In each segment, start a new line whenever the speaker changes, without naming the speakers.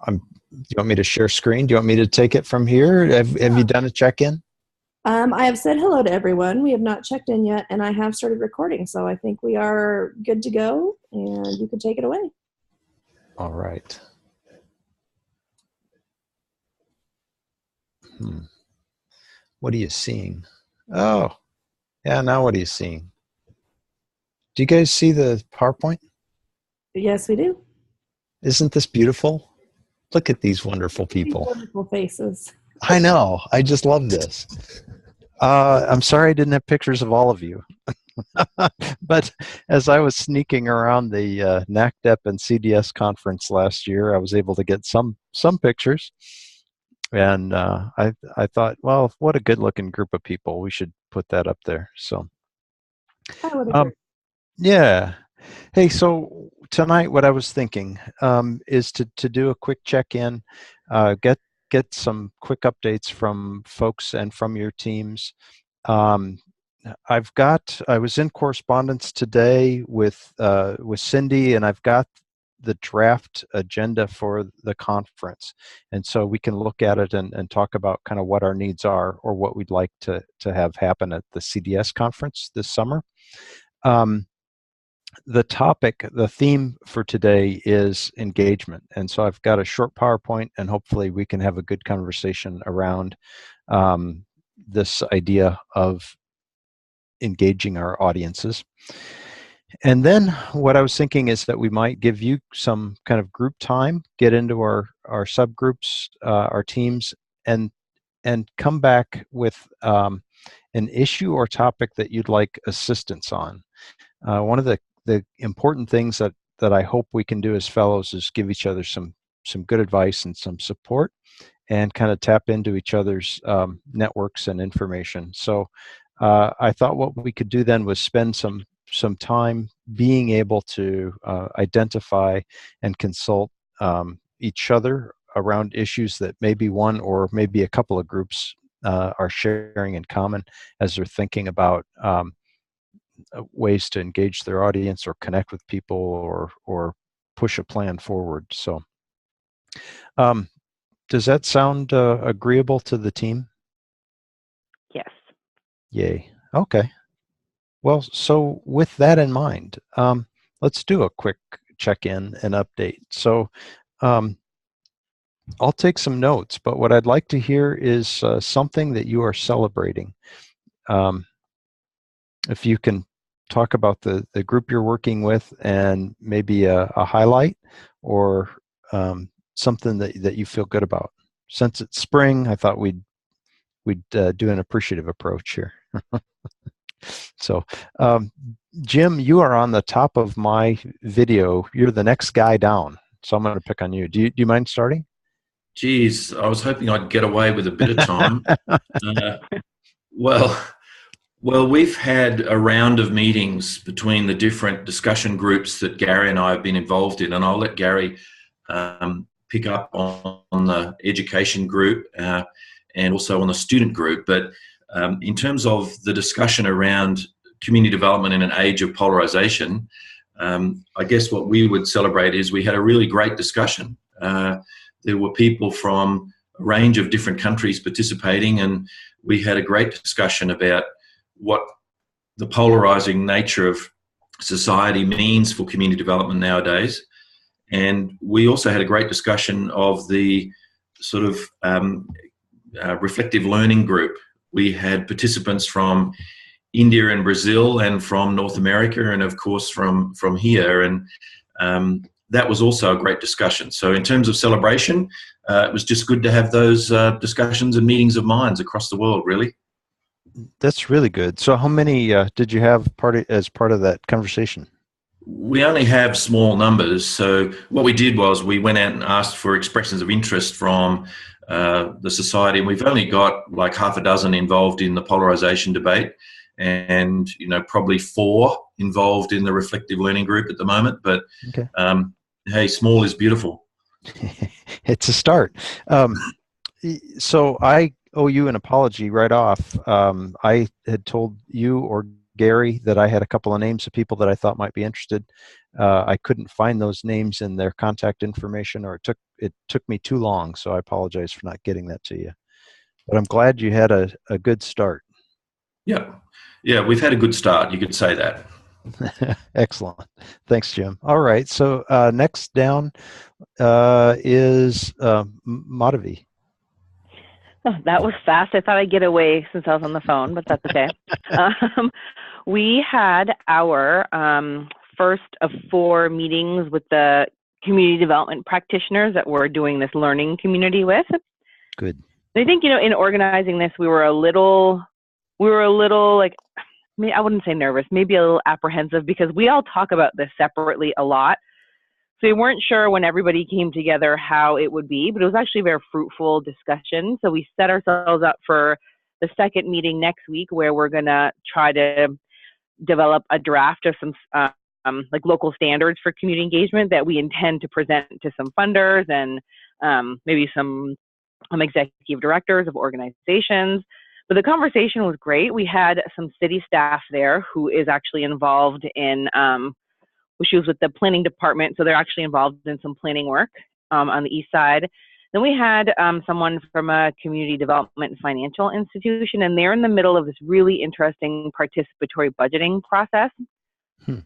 Do you want me to share screen? Do you want me to take it from here? Have you done a check-in?
I have said hello to everyone. We have not checked in yet, and I have started recording, so I think we are good to go, and you can take it away.
All right. What are you seeing? Oh, yeah, now what are you seeing? Do you guys see the PowerPoint?
Yes, we do.
Isn't this beautiful? Look at these wonderful
These
people.
wonderful faces.
I know. I just love this. I'm sorry I didn't have pictures of all of you. But as I was sneaking around the NACDEP and CDS conference last year, I was able to get some pictures. And I thought, well, what a good-looking group of people. We should put that up there. So,
I would agree.
um, yeah. Hey, so tonight what I was thinking is to do a quick check-in, get some quick updates from folks and from your teams. Um, I was in correspondence today with Cindy, and I've got the draft agenda for the conference, and so we can look at it and talk about kind of what our needs are or what we'd like to have happen at the CDS conference this summer. Um, the theme for today is engagement. And so I've got a short PowerPoint, and hopefully we can have a good conversation around this idea of engaging our audiences. And then what I was thinking is that we might give you some kind of group time, get into our subgroups, our teams, and come back with an issue or topic that you'd like assistance on. One of the important things that I hope we can do as fellows is give each other some good advice and some support, and kind of tap into each other's networks and information. So I thought what we could do then was spend some time being able to identify and consult each other around issues that maybe one or maybe a couple of groups are sharing in common as they're thinking about ways to engage their audience or connect with people or push a plan forward. So does that sound agreeable to the team?
Yes.
Yay. Okay. Well, so with that in mind, let's do a quick check-in and update. So I'll take some notes, but what I'd like to hear is something that you are celebrating. If you can talk about the group you're working with and maybe a highlight or something that you feel good about. Since it's spring, I thought we'd do an appreciative approach here. So, Jim, you are on the top of my video. You're the next guy down, so I'm going to pick on you. Do you mind starting?
Geez, I was hoping I'd get away with a bit of time. Well, we've had a round of meetings between the different discussion groups that Gary and I have been involved in, and I'll let Gary pick up on the education group and also on the student group. But in terms of the discussion around community development in an age of polarization, I guess what we would celebrate is we had a really great discussion. There were people from a range of different countries participating, and we had a great discussion about what the polarizing nature of society means for community development nowadays. And we also had a great discussion of the sort of reflective learning group. We had participants from India and Brazil and from North America and of course from here, and that was also a great discussion. So in terms of celebration, it was just good to have those discussions and meetings of minds across the world, really.
That's really good. So how many did you have as part of that conversation?
We only have small numbers. So what we did was we went out and asked for expressions of interest from the society, and we've only got like half a dozen involved in the polarization debate, and probably 4 involved in the reflective learning group at the moment. But
okay.
Hey, small is beautiful.
It's a start. So I owe you an apology right off. I had told you or Gary that I had a couple of names of people that I thought might be interested. I couldn't find those names in their contact information, or it took it took me too long, so I apologize for not getting that to you. But I'm glad you had a good start.
Yeah. Yeah, we've had a good start. You could say that.
Excellent. Thanks, Jim. All right. So next down is Madhavi.
Oh, that was fast. I thought I'd get away since I was on the phone, but that's okay. We had our first of 4 meetings with the community development practitioners that we're doing this learning community with.
Good.
I think, in organizing this, we were a little like, I wouldn't say nervous, maybe a little apprehensive, because we all talk about this separately a lot. So we weren't sure when everybody came together how it would be, but it was actually a very fruitful discussion. So we set ourselves up for the second meeting next week, where we're going to try to develop a draft of some like local standards for community engagement that we intend to present to some funders and maybe some executive directors of organizations. But the conversation was great. We had some city staff there who is actually involved in, she was with the planning department, so they're actually involved in some planning work on the east side. Then we had someone from a community development and financial institution, and they're in the middle of this really interesting participatory budgeting process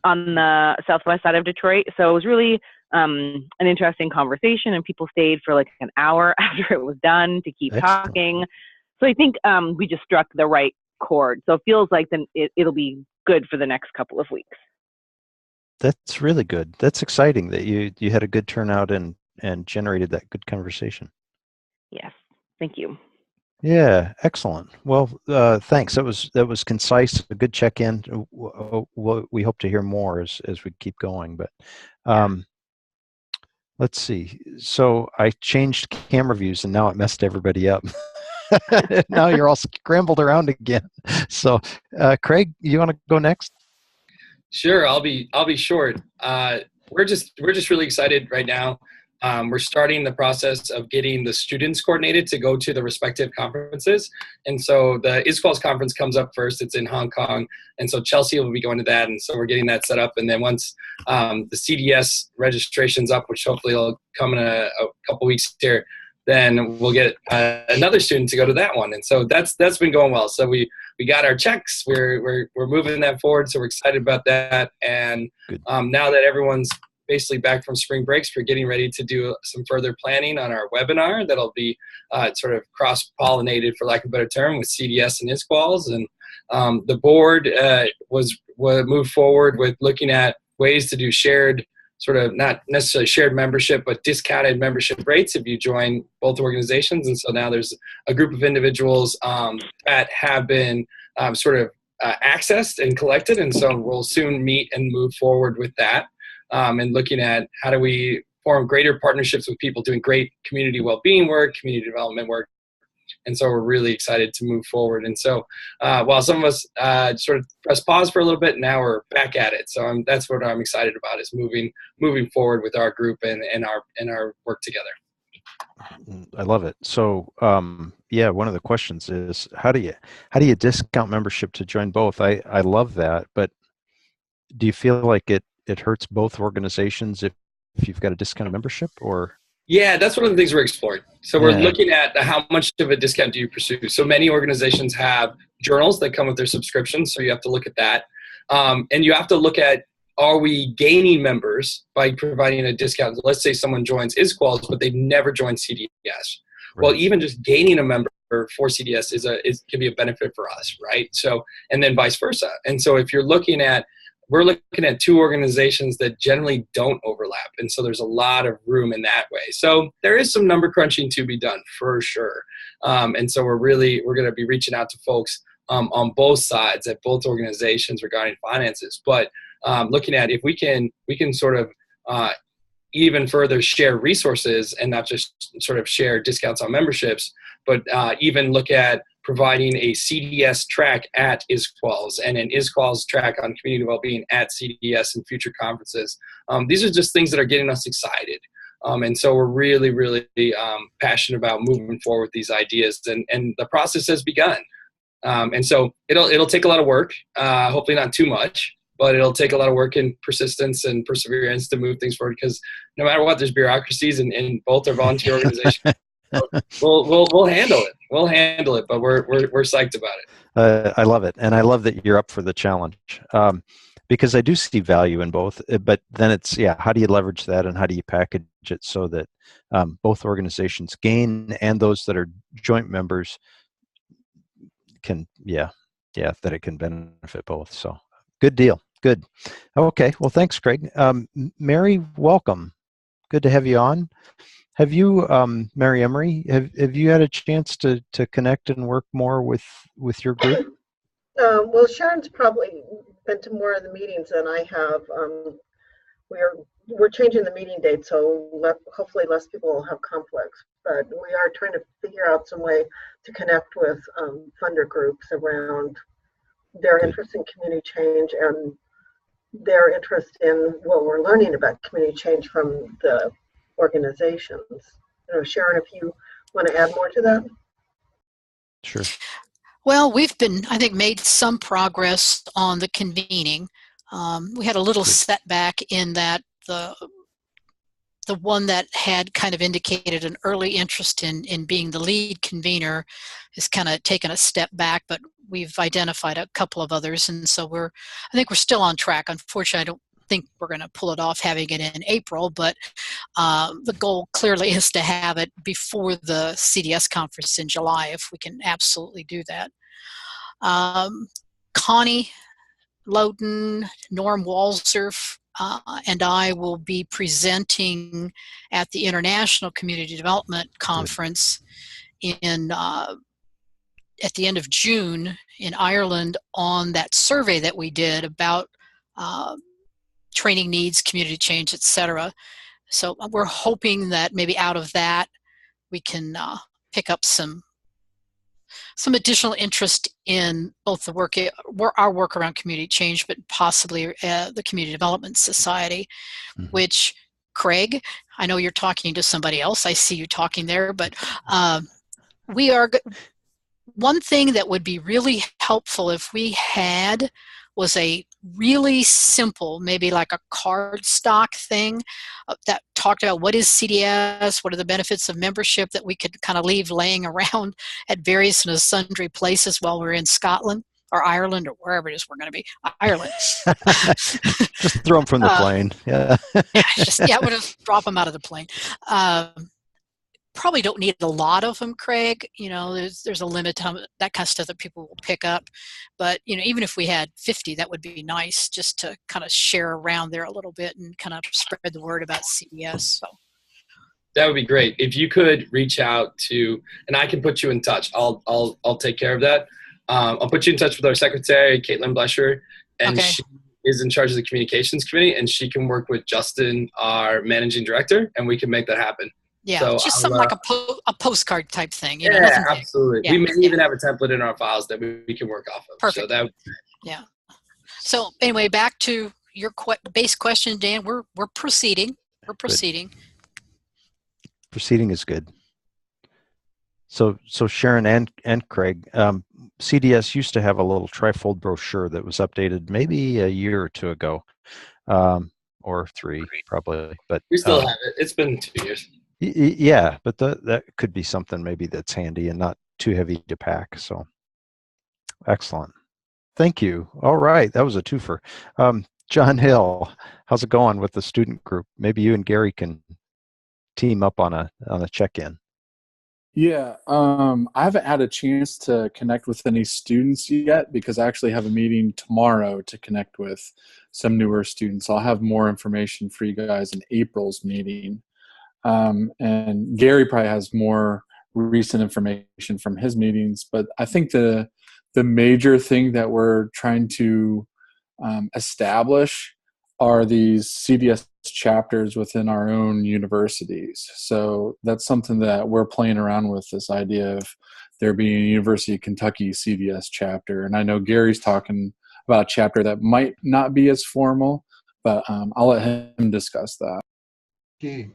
on the southwest side of Detroit. So it was really an interesting conversation, and people stayed for like an hour after it was done to keep talking. So I think we just struck the right chord. So it feels like then it'll be good for the next couple of weeks.
That's really good. That's exciting that you had a good turnout and generated that good conversation.
Yes, thank you.
Yeah, excellent. Well, thanks. That was concise, a good check-in. We hope to hear more as we keep going. But let's see. So I changed camera views, and now it messed everybody up. Now you're all scrambled around again. So, Craig, you want to go next?
Sure, I'll be short. We're just really excited right now. We're starting the process of getting the students coordinated to go to the respective conferences. And so the ISQUALS conference comes up first. It's in Hong Kong. And so Chelsea will be going to that. And so we're getting that set up. And then once the CDS registration's up, which hopefully will come in a couple weeks here, then we'll get another student to go to that one. And so that's been going well. So we got our checks. We're moving that forward. So we're excited about that. And now that everyone's basically back from spring breaks, we're getting ready to do some further planning on our webinar that'll be sort of cross-pollinated, for lack of a better term, with CDS and ISQUALS. And the board was moved forward with looking at ways to do shared, sort of not necessarily shared membership, but discounted membership rates if you join both organizations. And so now there's a group of individuals that have been sort of accessed and collected. And so we'll soon meet and move forward with that. And looking at how do we form greater partnerships with people doing great community well-being work, community development work. And so we're really excited to move forward. And so while some of us sort of press pause for a little bit, now we're back at it. So that's what I'm excited about, is moving forward with our group and our work together.
I love it. So yeah, one of the questions is how do you discount membership to join both? I love that, but do you feel like it hurts both organizations if you've got a discounted membership, or?
Yeah, that's one of the things we're exploring. So we're looking at how much of a discount do you pursue. So many organizations have journals that come with their subscriptions, so you have to look at that. And you have to look at, are we gaining members by providing a discount? Let's say someone joins ISQUALS, but they've never joined CDS. Right. Well, even just gaining a member for CDS can be a benefit for us, right? So, and then vice versa. And so if we're looking at 2 organizations that generally don't overlap. And so there's a lot of room in that way. So there is some number crunching to be done for sure. And so we're going to be reaching out to folks on both sides at both organizations regarding finances. But looking at if we can sort of even further share resources and not just sort of share discounts on memberships, but even look at providing a CDS track at ISQUALS and an ISQUALS track on community wellbeing at CDS and future conferences. These are just things that are getting us excited. And so we're really, really passionate about moving forward with these ideas, and the process has begun. And so it'll take a lot of work, hopefully not too much, but it'll take a lot of work and persistence and perseverance to move things forward, because no matter what, there's bureaucracies and both are volunteer organizations. So we'll handle it. We'll handle it, but we're psyched about it.
I love it, and I love that you're up for the challenge, because I do see value in both. But then it's how do you leverage that, and how do you package it so that both organizations gain, and those that are joint members can that it can benefit both. So good deal. Good. Okay. Well, thanks, Craig. Mary, welcome. Good to have you on. Have you, Mary Emery, have you had a chance to connect and work more with your group?
Well, Sharon's probably been to more of the meetings than I have. We're changing the meeting date, so hopefully less people will have conflicts. But we are trying to figure out some way to connect with funder groups around their interest in community change and their interest in what we're learning about community change from the organizations. Sharon, if you want to add more to that.
Sure.
Well, we've been, I think, made some progress on the convening. We had a little setback in that the one that had kind of indicated an early interest in being the lead convener has kind of taken a step back, but we've identified a couple of others, and so I think we're still on track. Unfortunately, I don't think we're going to pull it off having it in April, but the goal clearly is to have it before the CDS conference in July, if we can absolutely do that. Connie Loden, Norm Walzer, and I will be presenting at the International Community Development Conference at the end of June in Ireland on that survey that we did about training needs, community change, etc. So we're hoping that maybe out of that we can pick up some additional interest in both our work around community change, but possibly the Community Development Society, which, Craig, I know you're talking to somebody else. I see you talking there, but one thing that would be really helpful if we had was a really simple, maybe like a card stock thing that talked about what is CDS, what are the benefits of membership that we could kind of leave laying around at various and sundry places while we're in Scotland or Ireland or wherever it is we're going to be. Ireland.
Just throw them from the plane. Yeah.
We'll just drop them out of the plane. Probably don't need a lot of them, Craig. There's a limit to that kind of stuff that people will pick up. But, even if we had 50, that would be nice just to kind of share around there a little bit and kind of spread the word about CDS. So
that would be great. If you could reach out to, and I can put you in touch. I'll take care of that. I'll put you in touch with our secretary, Caitlin Blesher, and she is in charge of the communications committee, and she can work with Justin, our managing director, and we can make that happen.
Yeah, so just something like a postcard type thing.
Absolutely. Yeah, we may even have a template in our files that we can work off of.
Perfect. So So anyway, back to your base question, Dan. We're proceeding. We're proceeding.
Good. Proceeding is good. So Sharon and Craig, CDS used to have a little trifold brochure that was updated maybe a year or two ago, or 3 probably. But
we still have it. It's been 2 years.
Yeah, but that could be something maybe that's handy and not too heavy to pack. So excellent. Thank you. All right. That was a twofer. John Hill, how's it going with the student group? Maybe you and Gary can team up on a check-in.
Yeah, I haven't had a chance to connect with any students yet because I actually have a meeting tomorrow to connect with some newer students. I'll have more information for you guys in April's meeting. And Gary probably has more recent information from his meetings, but I think the major thing that we're trying to establish are these CDS chapters within our own universities. So that's something that we're playing around with, this idea of there being a University of Kentucky CDS chapter. And I know Gary's talking about a chapter that might not be as formal, but I'll let him discuss that.
Okay.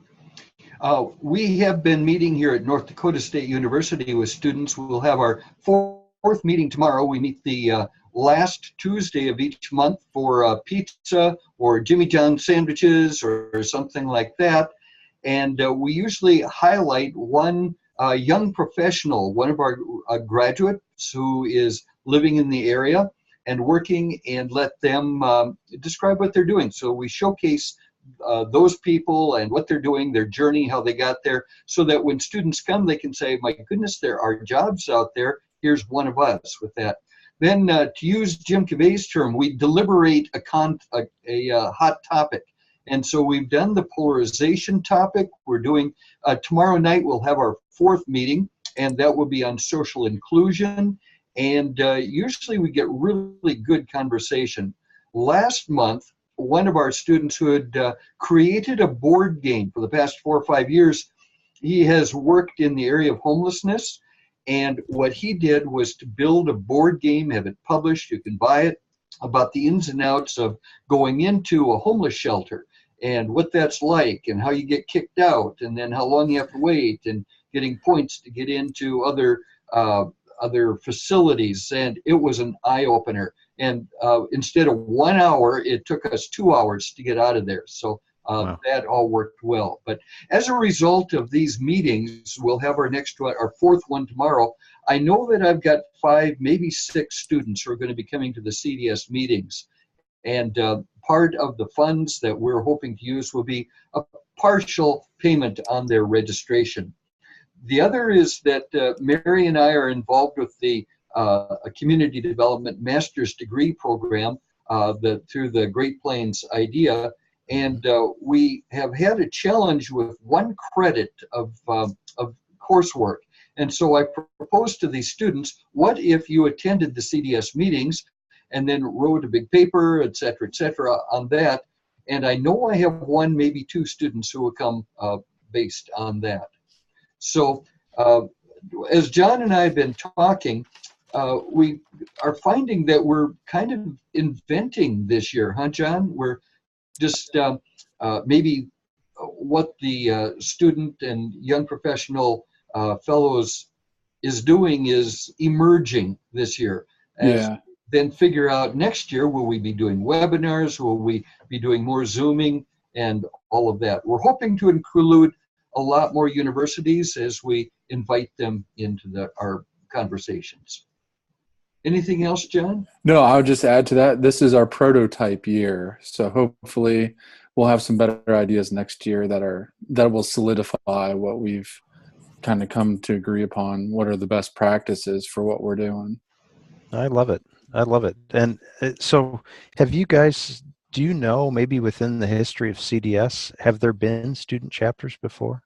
We have been meeting here at North Dakota State University with students. We'll have our 4th fourth meeting tomorrow. We meet the last Tuesday of each month for pizza or Jimmy John's sandwiches or something like that. And we usually highlight one young professional, one of our graduates who is living in the area and working, and let them describe what they're doing. So we showcase those people and what they're doing, their journey, how they got there, so that when students come, they can say, my goodness, there are jobs out there. Here's one of us with that. Then to use Jim Cavay's term, we deliberate a hot topic. And so we've done the polarization topic. We're doing, tomorrow night we'll have our fourth meeting, and that will be on social inclusion. And usually we get really good conversation. Last month, one of our students who had created a board game for the past 4 or 5 years, he has worked in the area of homelessness. And what he did was to build a board game, have it published, you can buy it, about the ins and outs of going into a homeless shelter and what that's like and how you get kicked out and then how long you have to wait and getting points to get into other facilities. And it was an eye-opener. And instead of 1 hour, it took us 2 hours to get out of there. So wow. That all worked well. But as a result of these meetings, we'll have our next one, our fourth one tomorrow. I know that I've got 5, maybe 6 students who are going to be coming to the CDS meetings. And part of the funds that we're hoping to use will be a partial payment on their registration. The other is that Mary and I are involved with the Community Development Master's Degree Program through the Great Plains IDEA. And we have had a challenge with 1 credit of coursework. And so I proposed to these students, what if you attended the CDS meetings and then wrote a big paper, et cetera, on that. And I know I have 1, maybe 2 students who will come based on that. So as John and I have been talking, we are finding that we're kind of inventing this year, huh, John? We're just maybe what the student and young professional fellows is doing is emerging this year. Yeah. Then figure out next year, will we be doing webinars? Will we be doing more Zooming and all of that? We're hoping to include a lot more universities as we invite them into our conversations. Anything else, John?
No, I would just add to that. This is our prototype year. So hopefully we'll have some better ideas next year that will solidify what we've kind of come to agree upon. What are the best practices for what we're doing?
I love it. I love it. And so have you guys, do you know, maybe within the history of CDS, have there been student chapters before?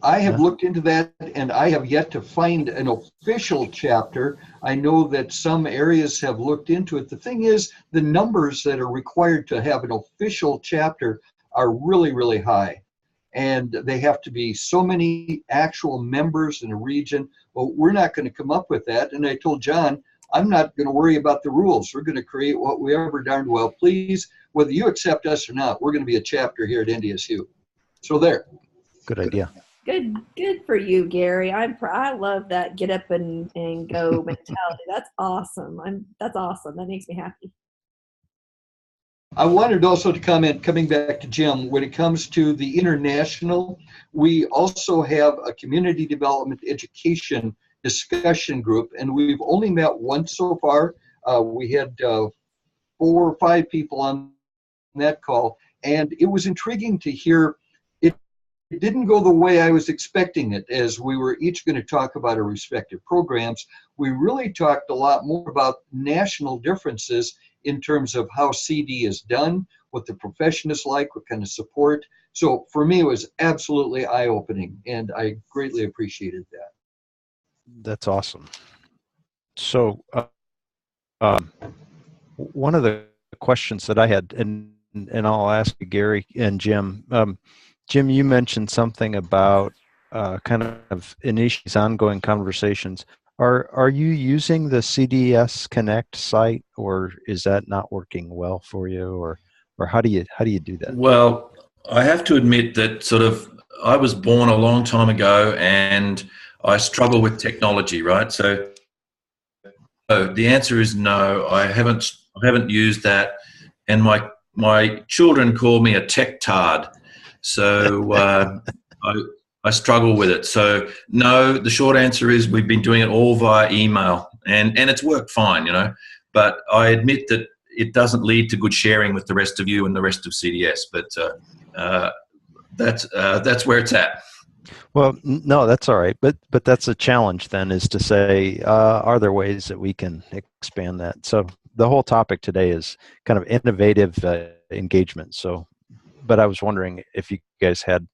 I have looked into that, and I have yet to find an official chapter. I know that some areas have looked into it. The thing is, the numbers that are required to have an official chapter are really, really high. And they have to be so many actual members in a region. Well, we're not going to come up with that. And I told John, I'm not going to worry about the rules. We're going to create what we ever darned well please. Whether you accept us or not, we're going to be a chapter here at NDSU. So there.
Good idea.
Good for you, Gary. I love that get up and go mentality. That's awesome. That's awesome. That makes me happy.
I wanted also to comment, coming back to Jim, when it comes to the international, we also have a community development education discussion group, and we've only met once so far. We had 4 or 5 people on that call, and it was intriguing to hear. It didn't go the way I was expecting it, as we were each going to talk about our respective programs. We really talked a lot more about national differences in terms of how CD is done, what the profession is like, what kind of support. So for me, it was absolutely eye-opening, and I greatly appreciated that.
That's awesome. So one of the questions that I had, and I'll ask you, Gary and Jim. Jim, you mentioned something about kind of initiate ongoing conversations. Are you using the CDS Connect site, or is that not working well for you, or how do you do that?
Well, I have to admit that I was born a long time ago, and I struggle with technology, right? So The answer is no. I haven't used that, and my children call me a tech tard, so I struggle with it. So no, the short answer is we've been doing it all via email, and it's worked fine, But I admit that it doesn't lead to good sharing with the rest of you and the rest of CDS. But that's where it's at.
Well, no, that's all right. But that's a challenge then, is to say, are there ways that we can expand that? So the whole topic today is kind of innovative engagement. So, but I was wondering if you guys had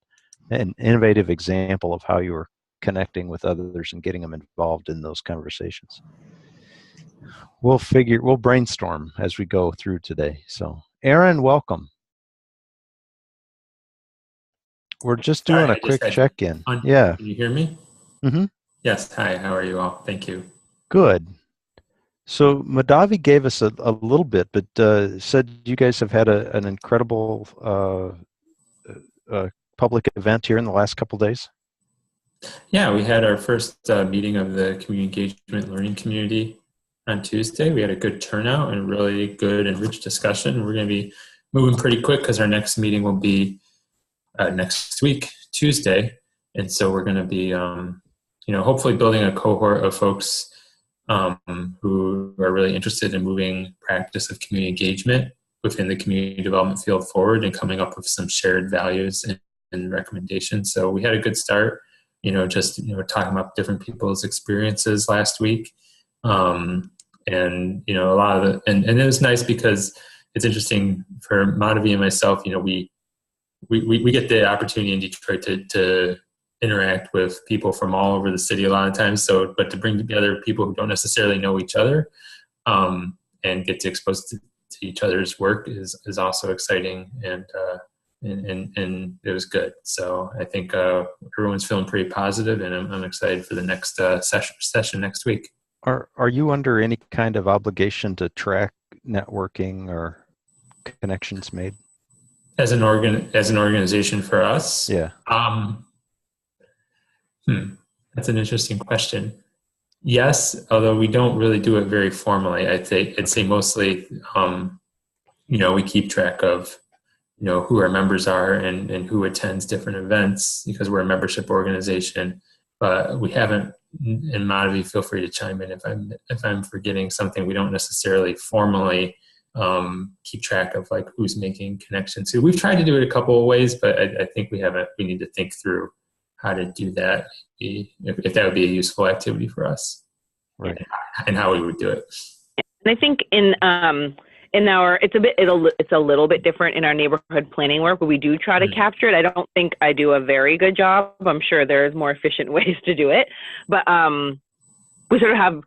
an innovative example of how you were connecting with others and getting them involved in those conversations. We'll brainstorm as we go through today. So, Aaron, welcome. We're just doing a quick check-in. Yeah.
Can you hear me?
Mm-hmm.
Yes. Hi. How are you all? Thank you.
Good. So Madhavi gave us a little bit, but said you guys have had an incredible public event here in the last couple of days.
Yeah, we had our first meeting of the community engagement learning community on Tuesday. We had a good turnout and really good and rich discussion. We're going to be moving pretty quick because our next meeting will be next week, Tuesday. And so we're going to be, hopefully building a cohort of folks who are really interested in moving practice of community engagement within the community development field forward and coming up with some shared values and recommendations. So we had a good start, talking about different people's experiences last week. And a lot of and it was nice because it's interesting for Madhavi and myself, we get the opportunity in Detroit to interact with people from all over the city a lot of times. So, but to bring together people who don't necessarily know each other, and get to expose to each other's work is also exciting. And it was good. So I think everyone's feeling pretty positive, and I'm excited for the next session next week.
Are you under any kind of obligation to track networking or connections made?
As an organization for us?
Yeah.
That's an interesting question. Yes, although we don't really do it very formally. I'd say mostly, we keep track of, who our members are and who attends different events because we're a membership organization. But we haven't, and Madhavi, feel free to chime in if I'm forgetting something. We don't necessarily formally keep track of like who's making connections. So we've tried to do it a couple of ways, but I think we need to think through how to do that, if that would be a useful activity for us,
right?
And how we would do it.
And I think in our, it's a little bit different in our neighborhood planning work, but we do try to capture it. I don't think I do a very good job. I'm sure there's more efficient ways to do it, but we sort of have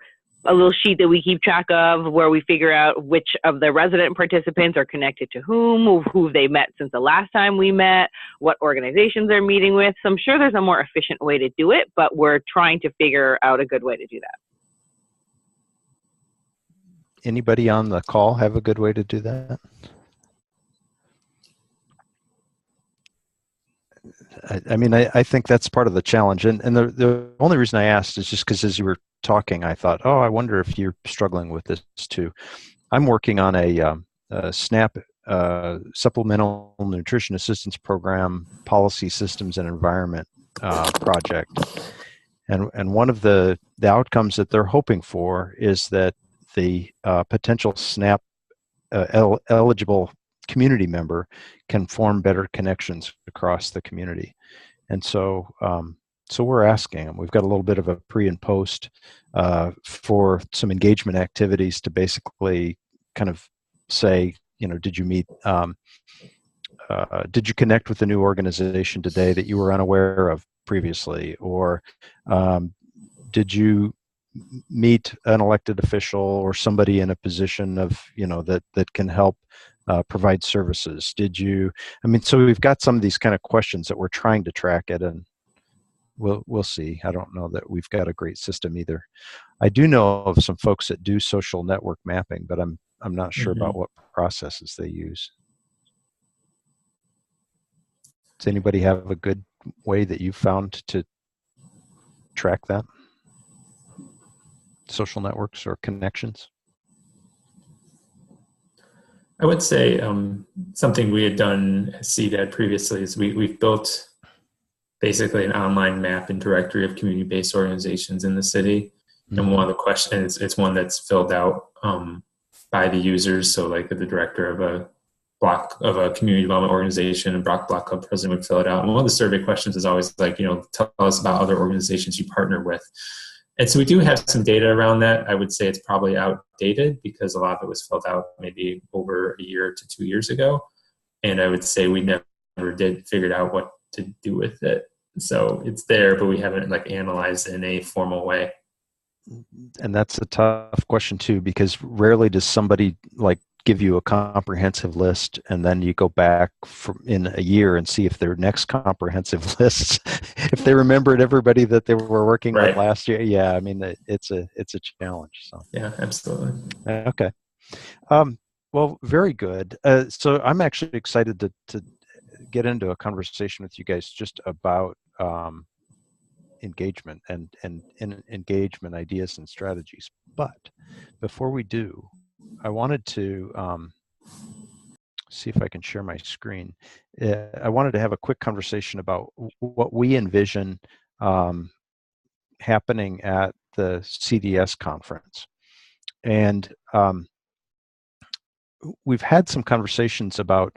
a little sheet that we keep track of where we figure out which of the resident participants are connected to who they met since the last time we met, what organizations they're meeting with. So I'm sure there's a more efficient way to do it, but we're trying to figure out a good way to do that.
Anybody on the call have a good way to do that? I think that's part of the challenge. And the only reason I asked is just because as you were talking, I thought, I wonder if you're struggling with this too. I'm working on a SNAP Supplemental Nutrition Assistance Program Policy Systems and Environment project. And one of the outcomes that they're hoping for is that the potential SNAP eligible community member can form better connections across the community. And so we're asking them. We've got a little bit of a pre and post for some engagement activities to basically kind of say, did you meet, did you connect with a new organization today that you were unaware of previously? Or did you meet an elected official or somebody in a position of, that can help provide services? Did you, so we've got some of these kind of questions that we're trying to track it, and we'll see. I don't know that we've got a great system either. I do know of some folks that do social network mapping, but I'm not sure about what processes they use. Does anybody have a good way that you found to track that? social networks or connections?
I would say something we had done at CDAD previously is we've built basically an online map and directory of community-based organizations in the city. Mm-hmm. And one of the questions, it's one that's filled out by the users. So like the director of a community development organization, and Block Club president would fill it out. And one of the survey questions is always like, tell us about other organizations you partner with. And so we do have some data around that. I would say it's probably outdated because a lot of it was filled out maybe over a year to 2 years ago. And I would say we never did figure out what to do with it. So it's there, but we haven't like analyzed it in a formal way.
And that's a tough question too, because rarely does somebody like give you a comprehensive list and then you go back in a year and see if their next comprehensive lists, if they remembered everybody that they were working with last year. Yeah, I mean, it's a challenge. So
yeah, absolutely.
Okay. Well, very good. So I'm actually excited to get into a conversation with you guys just about engagement and engagement ideas and strategies. But before we do, I wanted to see if I can share my screen. I wanted to have a quick conversation about what we envision happening at the CDS conference. And we've had some conversations about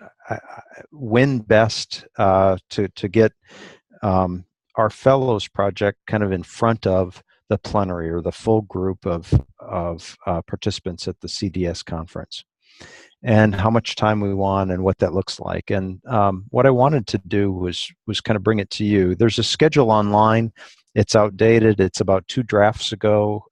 when best to get our Fellows project kind of in front of the plenary or the full group of participants at the CDS conference, and how much time we want and what that looks like. And what I wanted to do was kind of bring it to you. There's a schedule online. It's outdated. It's about 2 drafts ago.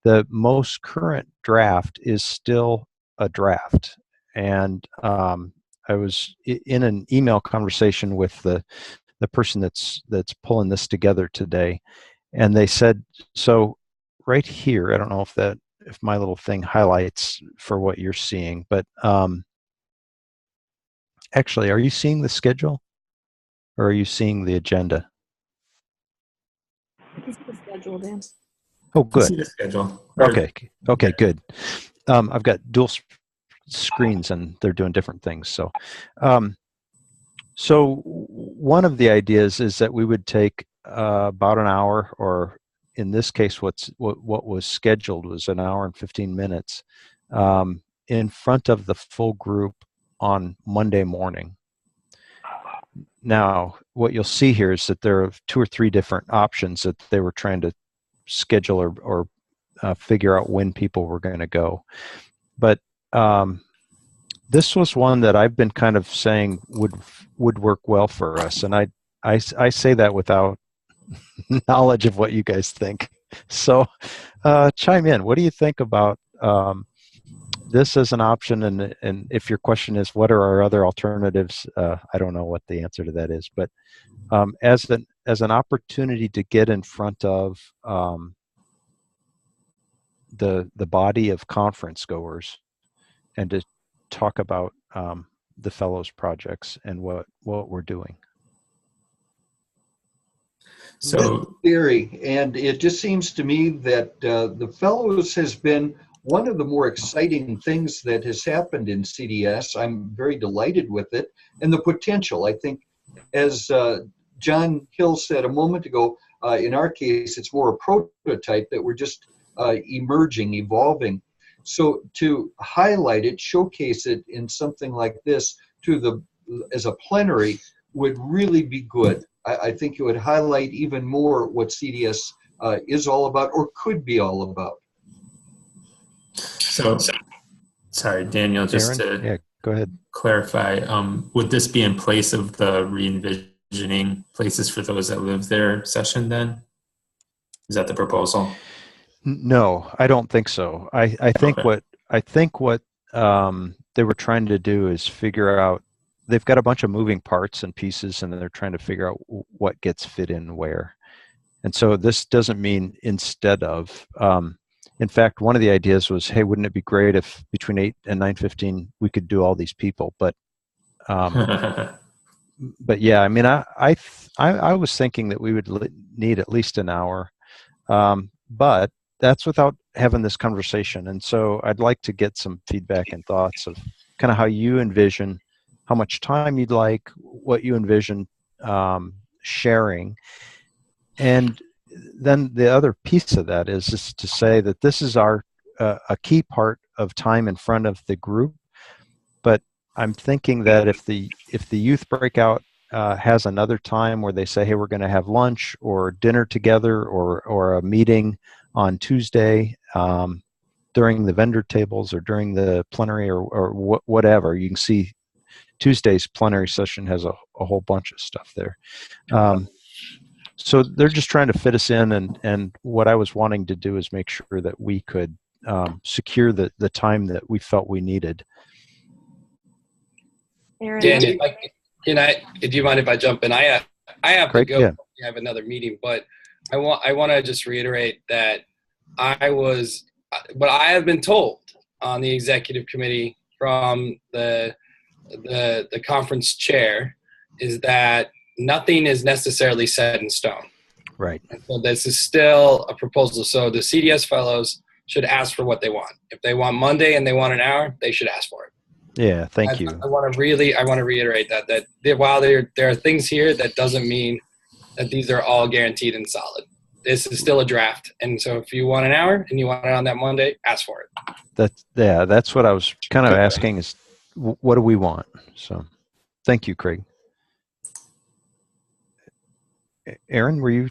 The most current draft is still a draft. And I was in an email conversation with the person that's pulling this together today. And they said, so right here, I don't know if my little thing highlights for what you're seeing, but actually, are you seeing the schedule or are you seeing the agenda?
It's the schedule, Dan.
Oh, good.
I see the schedule.
Okay, good. I've got dual screens and they're doing different things. So, so one of the ideas is that we would take about an hour, or in this case, what was scheduled was an hour and 15 minutes in front of the full group on Monday morning. Now, what you'll see here is that there are 2 or 3 different options that they were trying to schedule or figure out when people were going to go. But this was one that I've been kind of saying would work well for us, and I say that without knowledge of what you guys think. So chime in. What do you think about this as an option? And if your question is, what are our other alternatives? I don't know what the answer to that is, but as an opportunity to get in front of the body of conference goers and to talk about the Fellows projects and what we're doing.
So theory, and it just seems to me that the Fellows has been one of the more exciting things that has happened in CDS. I'm very delighted with it, and the potential. I think, as John Hill said a moment ago, in our case, it's more a prototype that we're just evolving. So to highlight it, showcase it in something like this as a plenary would really be good. I think it would highlight even more what CDS is all about, or could be all about.
So, sorry, Daniel, just
Aaron?
to
go ahead.
Clarify, would this be in place of the re-envisioning places for those that live there session then? Is that the proposal?
No, I don't think so. I think what they were trying to do is figure out. They've got a bunch of moving parts and pieces, and they're trying to figure out what gets fit in where. And so this doesn't mean instead of. In fact, one of the ideas was, hey, wouldn't it be great if between 8 and 9:15 we could do all these people? But yeah, I mean, I was thinking that we would need at least an hour. But that's without having this conversation. And so I'd like to get some feedback and thoughts of kind of how you envision, how much time you'd like, what you envision sharing. And then the other piece of that is just to say that this is our a key part of time in front of the group. But I'm thinking that if the youth breakout has another time where they say, hey, we're going to have lunch or dinner together or a meeting on Tuesday during the vendor tables or during the plenary or whatever, you can see Tuesday's plenary session has a whole bunch of stuff there. So they're just trying to fit us in, and what I was wanting to do is make sure that we could secure the time that we felt we needed.
Aaron,
Dan, do you mind if I jump in? I have
Great,
to go.
yeah.
I have another meeting, but I want to just reiterate that what I have been told on the executive committee from the conference chair is that nothing is necessarily set in stone.
Right.
And so this is still a proposal. So the CDS fellows should ask for what they want. If they want Monday and they want an hour, they should ask for it.
Yeah, thank you.
I want to reiterate that while there are things here, that doesn't mean that these are all guaranteed and solid. This is still a draft, and so if you want an hour and you want it on that Monday, ask for it.
That's what I was kind of asking is, what do we want? So, thank you, Craig. Aaron, were you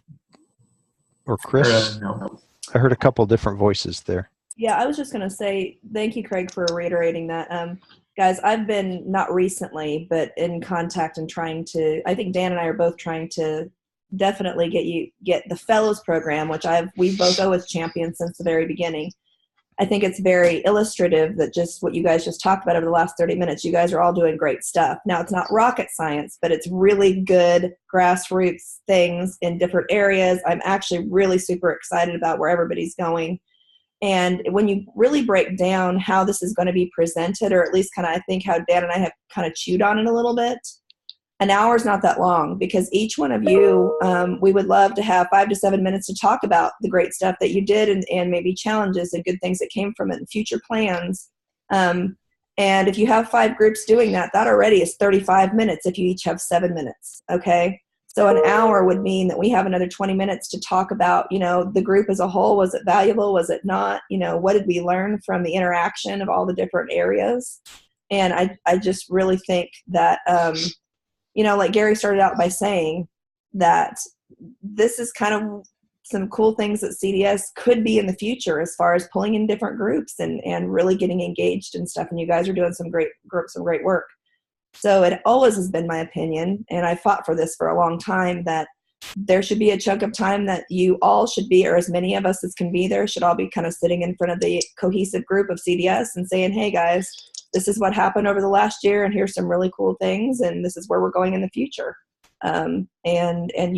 or Chris?
No.
I heard a couple different voices there.
Yeah, I was just going to say thank you, Craig, for reiterating that. Guys, I've been, not recently, but in contact and trying to, I think Dan and I are both trying to definitely get the fellows program, which we've both always championed since the very beginning. I think it's very illustrative that just what you guys just talked about over the last 30 minutes, you guys are all doing great stuff. Now, it's not rocket science, but it's really good grassroots things in different areas. I'm actually really super excited about where everybody's going. And when you really break down how this is going to be presented, or at least kind of I think how Dan and I have kind of chewed on it a little bit, an hour is not that long, because each one of you, we would love to have 5 to 7 minutes to talk about the great stuff that you did and maybe challenges and good things that came from it and future plans. And if you have 5 groups doing that, that already is 35 minutes if you each have 7 minutes, okay? So an hour would mean that we have another 20 minutes to talk about, the group as a whole. Was it valuable? Was it not? What did we learn from the interaction of all the different areas? And I just really think that, like Gary started out by saying, that this is kind of some cool things that CDS could be in the future as far as pulling in different groups and really getting engaged and stuff. And you guys are doing some great work. So it always has been my opinion, and I fought for this for a long time, that there should be a chunk of time that you all should be, or as many of us as can be there, should all be kind of sitting in front of the cohesive group of CDS and saying, hey guys, this is what happened over the last year, and here's some really cool things, and this is where we're going in the future. And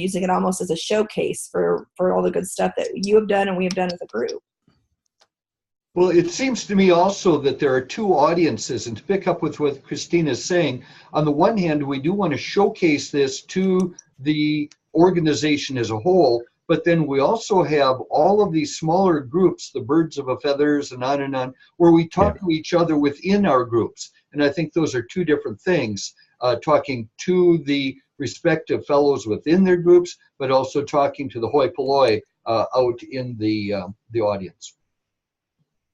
using it almost as a showcase for all the good stuff that you have done and we have done as a group.
Well, it seems to me also that there are two audiences, and to pick up with what Christina is saying, on the one hand, we do want to showcase this to the organization as a whole, but then we also have all of these smaller groups, the birds of a feathers and on, where we talk to each other within our groups. And I think those are two different things, talking to the respective fellows within their groups, but also talking to the hoi polloi out in the audience.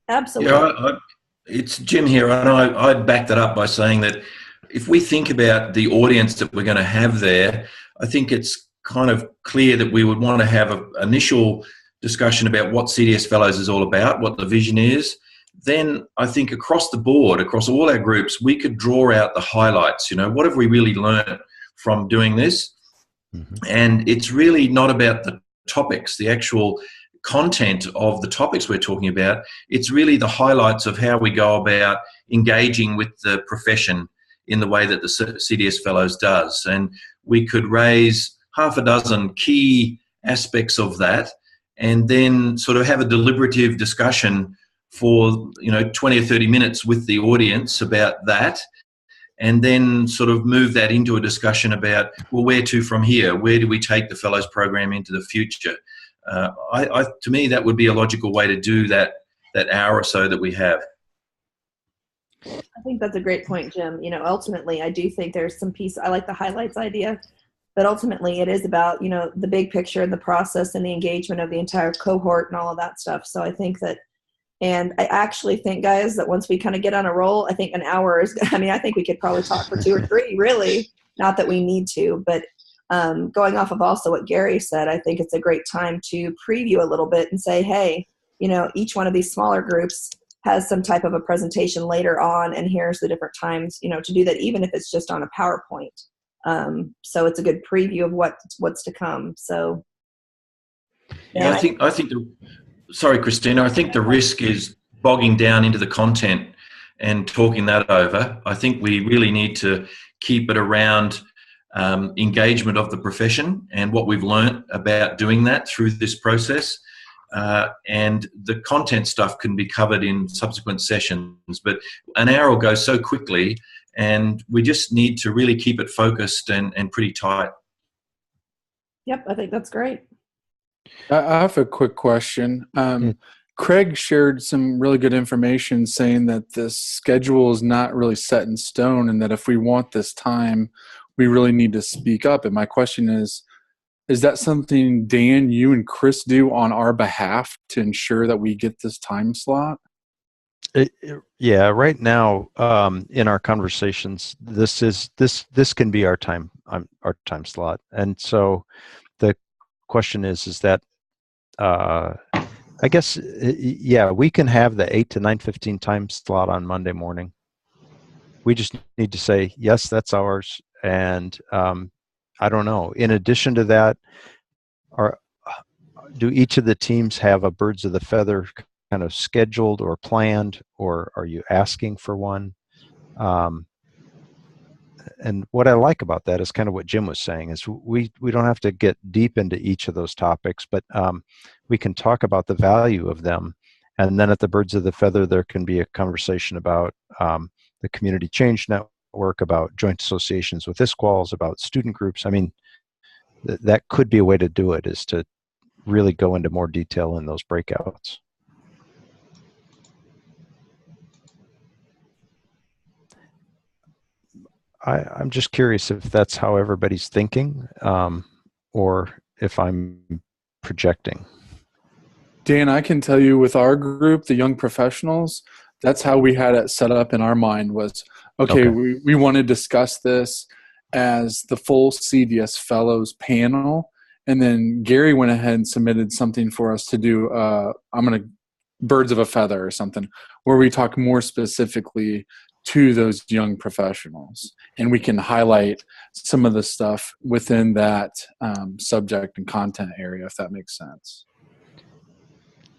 Absolutely.
Yeah, it's Jim here, and I'd back that up by saying that if we think about the audience that we're going to have there, I think it's kind of clear that we would want to have an initial discussion about what CDS Fellows is all about, what the vision is. Then I think across the board, across all our groups, we could draw out the highlights. What have we really learned from doing this? Mm-hmm. And it's really not about the topics, the actual content of the topics we're talking about. It's really the highlights of how we go about engaging with the profession in the way that the CDS Fellows does. And we could raise half a dozen key aspects of that and then sort of have a deliberative discussion for 20 or 30 minutes with the audience about that, and then sort of move that into a discussion about, well, where to from here? Where do we take the Fellows program into the future? To me, that would be a logical way to do that hour or so that we have.
I think that's a great point, Jim. Ultimately, I do think there's some piece. I like the highlights idea, but ultimately it is about, the big picture and the process and the engagement of the entire cohort and all of that stuff. So I think that, and I actually think, guys, that once we kind of get on a roll, I think an hour is, I think we could probably talk for 2 or 3, really. Not that we need to, but going off of also what Gary said, I think it's a great time to preview a little bit and say, hey, each one of these smaller groups has some type of a presentation later on, and here's the different times, to do that, even if it's just on a PowerPoint. So it's a good preview of what's to come. So,
yeah, I think sorry, Christina, I think the risk is bogging down into the content and talking that over. I think we really need to keep it around engagement of the profession and what we've learnt about doing that through this process. And the content stuff can be covered in subsequent sessions, but an hour will go so quickly, and we just need to really keep it focused and pretty tight.
Yep, I think that's great.
I have a quick question. Craig shared some really good information saying that this schedule is not really set in stone, and that if we want this time, we really need to speak up. And my question is that something, Dan, you and Chris do on our behalf to ensure that we get this time slot?
Yeah, right now in our conversations, this can be our time slot, and so the question is that I guess yeah, we can have the 8 to 9:15 time slot on Monday morning. We just need to say yes, that's ours, and I don't know. In addition to that, do each of the teams have a birds of the feather kind of scheduled or planned, or are you asking for one? And what I like about that is kind of what Jim was saying, is we don't have to get deep into each of those topics, but we can talk about the value of them. And then at the birds of the feather, there can be a conversation about the community change network, about joint associations with ISQUALs, about student groups. I mean, that could be a way to do it, is to really go into more detail in those breakouts. I'm just curious if that's how everybody's thinking, or if I'm projecting.
Dan, I can tell you with our group, the young professionals, that's how we had it set up in our mind was, okay. we want to discuss this as the full CDS Fellows panel. And then Gary went ahead and submitted something for us to do, birds of a feather or something, where we talk more specifically to those young professionals, and we can highlight some of the stuff within that subject and content area, if that makes sense.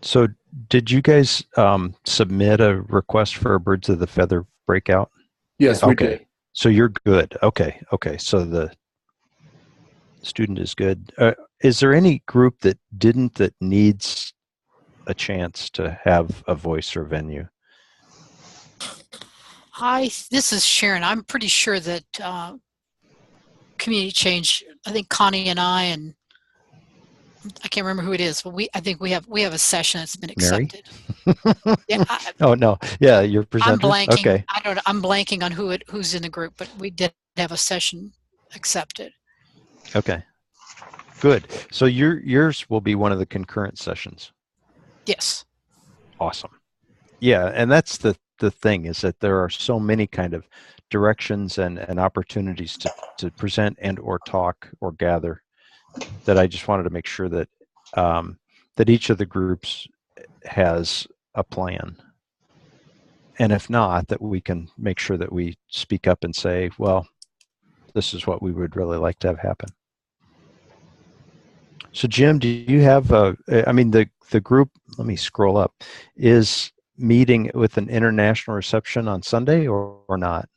So did you guys submit a request for a birds of the feather breakout?
Yes, we did.
So you're good. Okay. So the student is good. Is there any group that needs a chance to have a voice or venue?
This is Sharon. I'm pretty sure that Community Change, I think Connie and I can't remember who it is, but I think we have a session that's been accepted.
Mary? Yeah. Oh no. Yeah, you're presenting.
I'm blanking.
Okay.
I don't know. I'm blanking on who's in the group, but we did have a session accepted.
Okay. Good. So yours will be one of the concurrent sessions.
Yes.
Awesome. Yeah, and that's the thing, is that there are so many kind of directions and opportunities to present and or talk or gather, that I just wanted to make sure that that each of the groups has a plan. And if not, that we can make sure that we speak up and say, well, this is what we would really like to have happen. So Jim, do you have the group, let me scroll up, is meeting with an international reception on Sunday or not?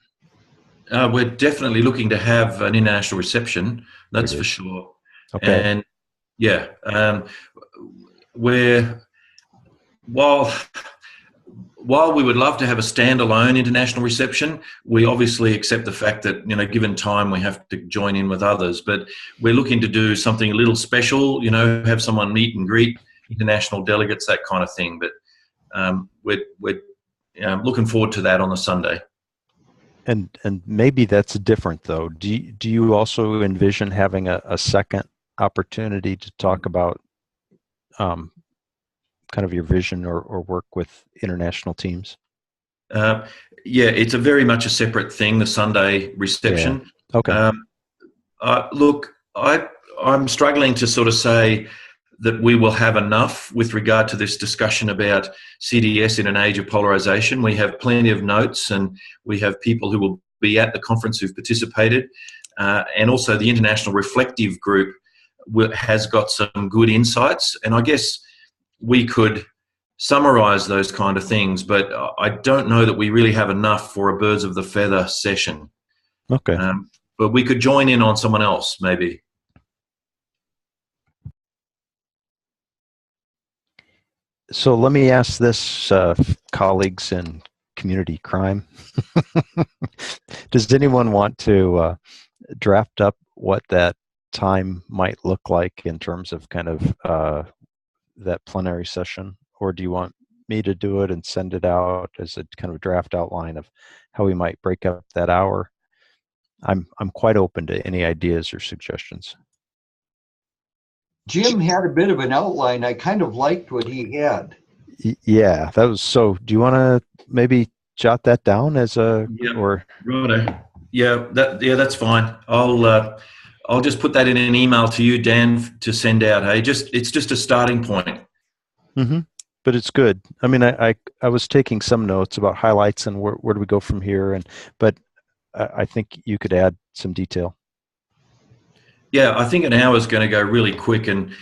We're definitely looking to have an international reception, that's for sure.
Okay.
And yeah, while while we would love to have a standalone international reception, we obviously accept the fact that, given time, we have to join in with others. But we're looking to do something a little special, have someone meet and greet international delegates, that kind of thing. But we're looking forward to that on the Sunday.
And maybe that's different, though. Do you also envision having a second opportunity to talk about kind of your vision or work with international teams?
Yeah, it's very much a separate thing, the Sunday reception.
Yeah. Okay.
Look, I'm struggling to sort of say that we will have enough with regard to this discussion about CDS in an age of polarization. We have plenty of notes, and we have people who will be at the conference who've participated. And also the International Reflective Group has got some good insights. And I guess we could summarize those kind of things, but I don't know that we really have enough for a birds of the feather session.
Okay.
But we could join in on someone else, maybe.
So let me ask this, colleagues in community crime. Does anyone want to draft up what that time might look like in terms of kind of that plenary session? Or do you want me to do it and send it out as a kind of draft outline of how we might break up that hour? I'm quite open to any ideas or suggestions.
Jim had a bit of an outline. I kind of liked what he had.
Yeah, that was so. Do you want to maybe jot that down as a or?
Right. Yeah, that's fine. I'll just put that in an email to you, Dan, to send out. Hey, it's just a starting point.
Mm-hmm. But it's good. I mean, I was taking some notes about highlights and where do we go from here, but I think you could add some detail.
Yeah, I think an hour is going to go really quick, and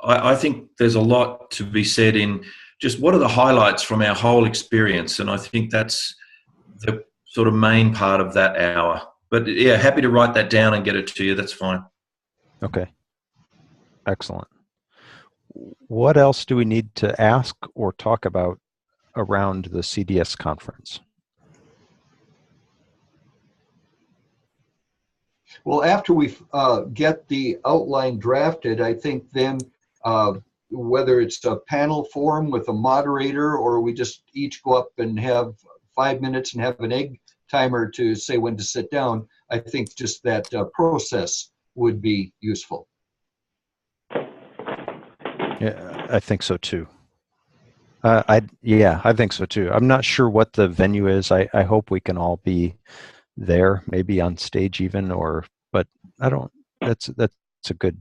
I think there's a lot to be said in just what are the highlights from our whole experience, and I think that's the sort of main part of that hour. But yeah, happy to write that down and get it to you. That's fine.
Okay. Excellent. What else do we need to ask or talk about around the CDS conference?
Well, after we get the outline drafted, I think then whether it's a panel forum with a moderator or we just each go up and have 5 minutes and have an egg timer to say when to sit down, I think just that process would be useful.
Yeah, I think so too. I think so too. I'm not sure what the venue is. I hope we can all be there, maybe on stage even, but I don't. That's a good.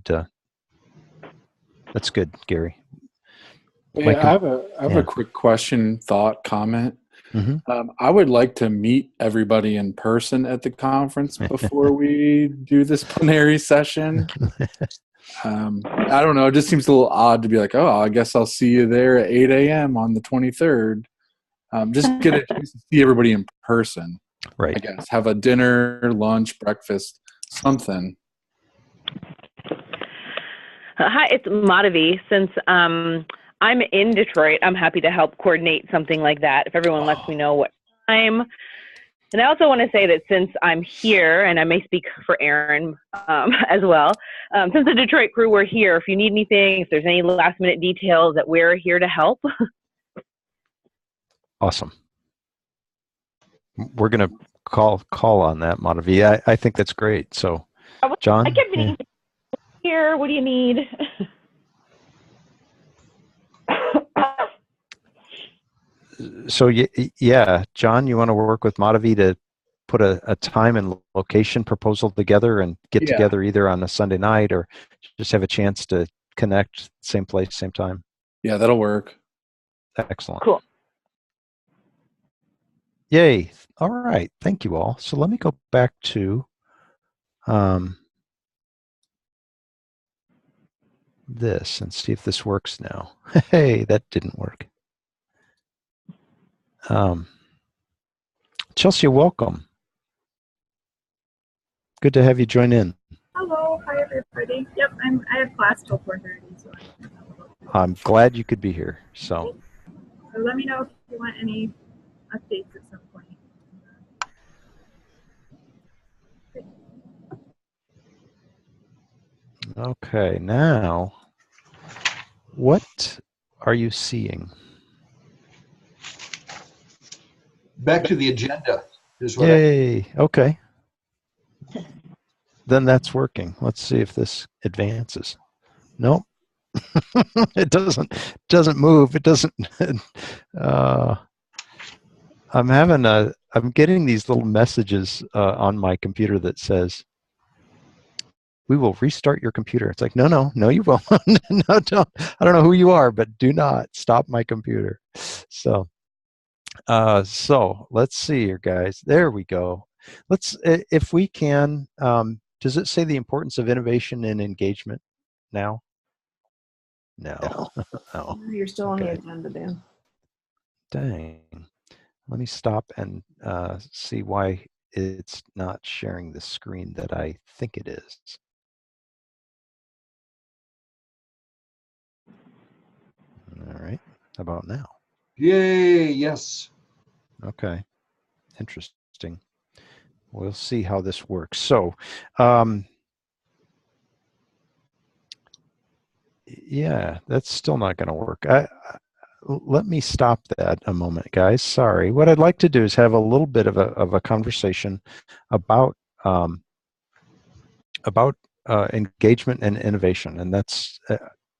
That's good, Gary.
Yeah, I have a quick question, thought, comment.
Mm-hmm.
I would like to meet everybody in person at the conference before we do this plenary session. I don't know. It just seems a little odd to be like, oh, I guess I'll see you there at 8 a.m. on the 23rd. Just get a chance to see everybody in person.
Right.
I guess have a dinner, lunch, breakfast, something.
Hi, it's Madhavi. Since I'm in Detroit, I'm happy to help coordinate something like that if everyone lets me know what time. And I also want to say that since I'm here, and I may speak for Aaron as well, since the Detroit crew, we're here. If you need anything, if there's any last minute details, that we're here to help.
Awesome. We're going to call on that, Madhavi. I think that's great. So, John?
I kept being here. What do you need?
So, yeah, John, you want to work with Madhavi to put a time and location proposal together and get together either on a Sunday night or just have a chance to connect, same place, same time?
Yeah, that'll work.
Excellent.
Cool.
Yay. All right. Thank you all. So let me go back to this and see if this works now. Hey, that didn't work. Chelsea, welcome. Good to have you join in.
Hello. Hi, everybody. Yep, I have class till 4:30. So
I'm glad you could be here. So
So let me know if you want any updates at some point.
Okay, now, what are you seeing?
Back to the agenda is what
Yay, okay. Then that's working. Let's see if this advances. Nope. It doesn't move. It doesn't. I'm getting these little messages on my computer that says, "We will restart your computer." It's like, no, you won't. No, don't. I don't know who you are, but do not stop my computer. So let's see here, guys. There we go. Let's, if we can, does it say the importance of innovation and engagement now? No. Oh,
You're still on the
okay.
agenda, Dan.
Dang. Let me stop and see why it's not sharing the screen that I think it is. All right. How about now?
Yay, yes.
Okay. Interesting. We'll see how this works. So, yeah, that's still not going to work. Let me stop that a moment, guys. Sorry. What I'd like to do is have a little bit of a conversation about engagement and innovation, and that's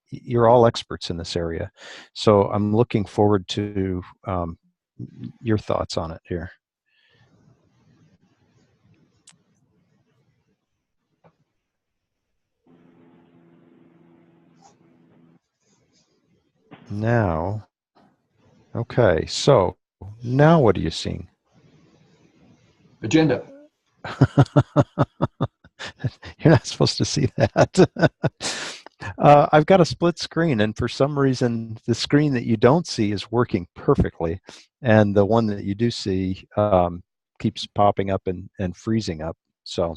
you're all experts in this area. So I'm looking forward to your thoughts on it here. Now, okay, so now what are you seeing?
Agenda.
You're not supposed to see that. I've got a split screen, and for some reason, the screen that you don't see is working perfectly, and the one that you do see keeps popping up and freezing up. So,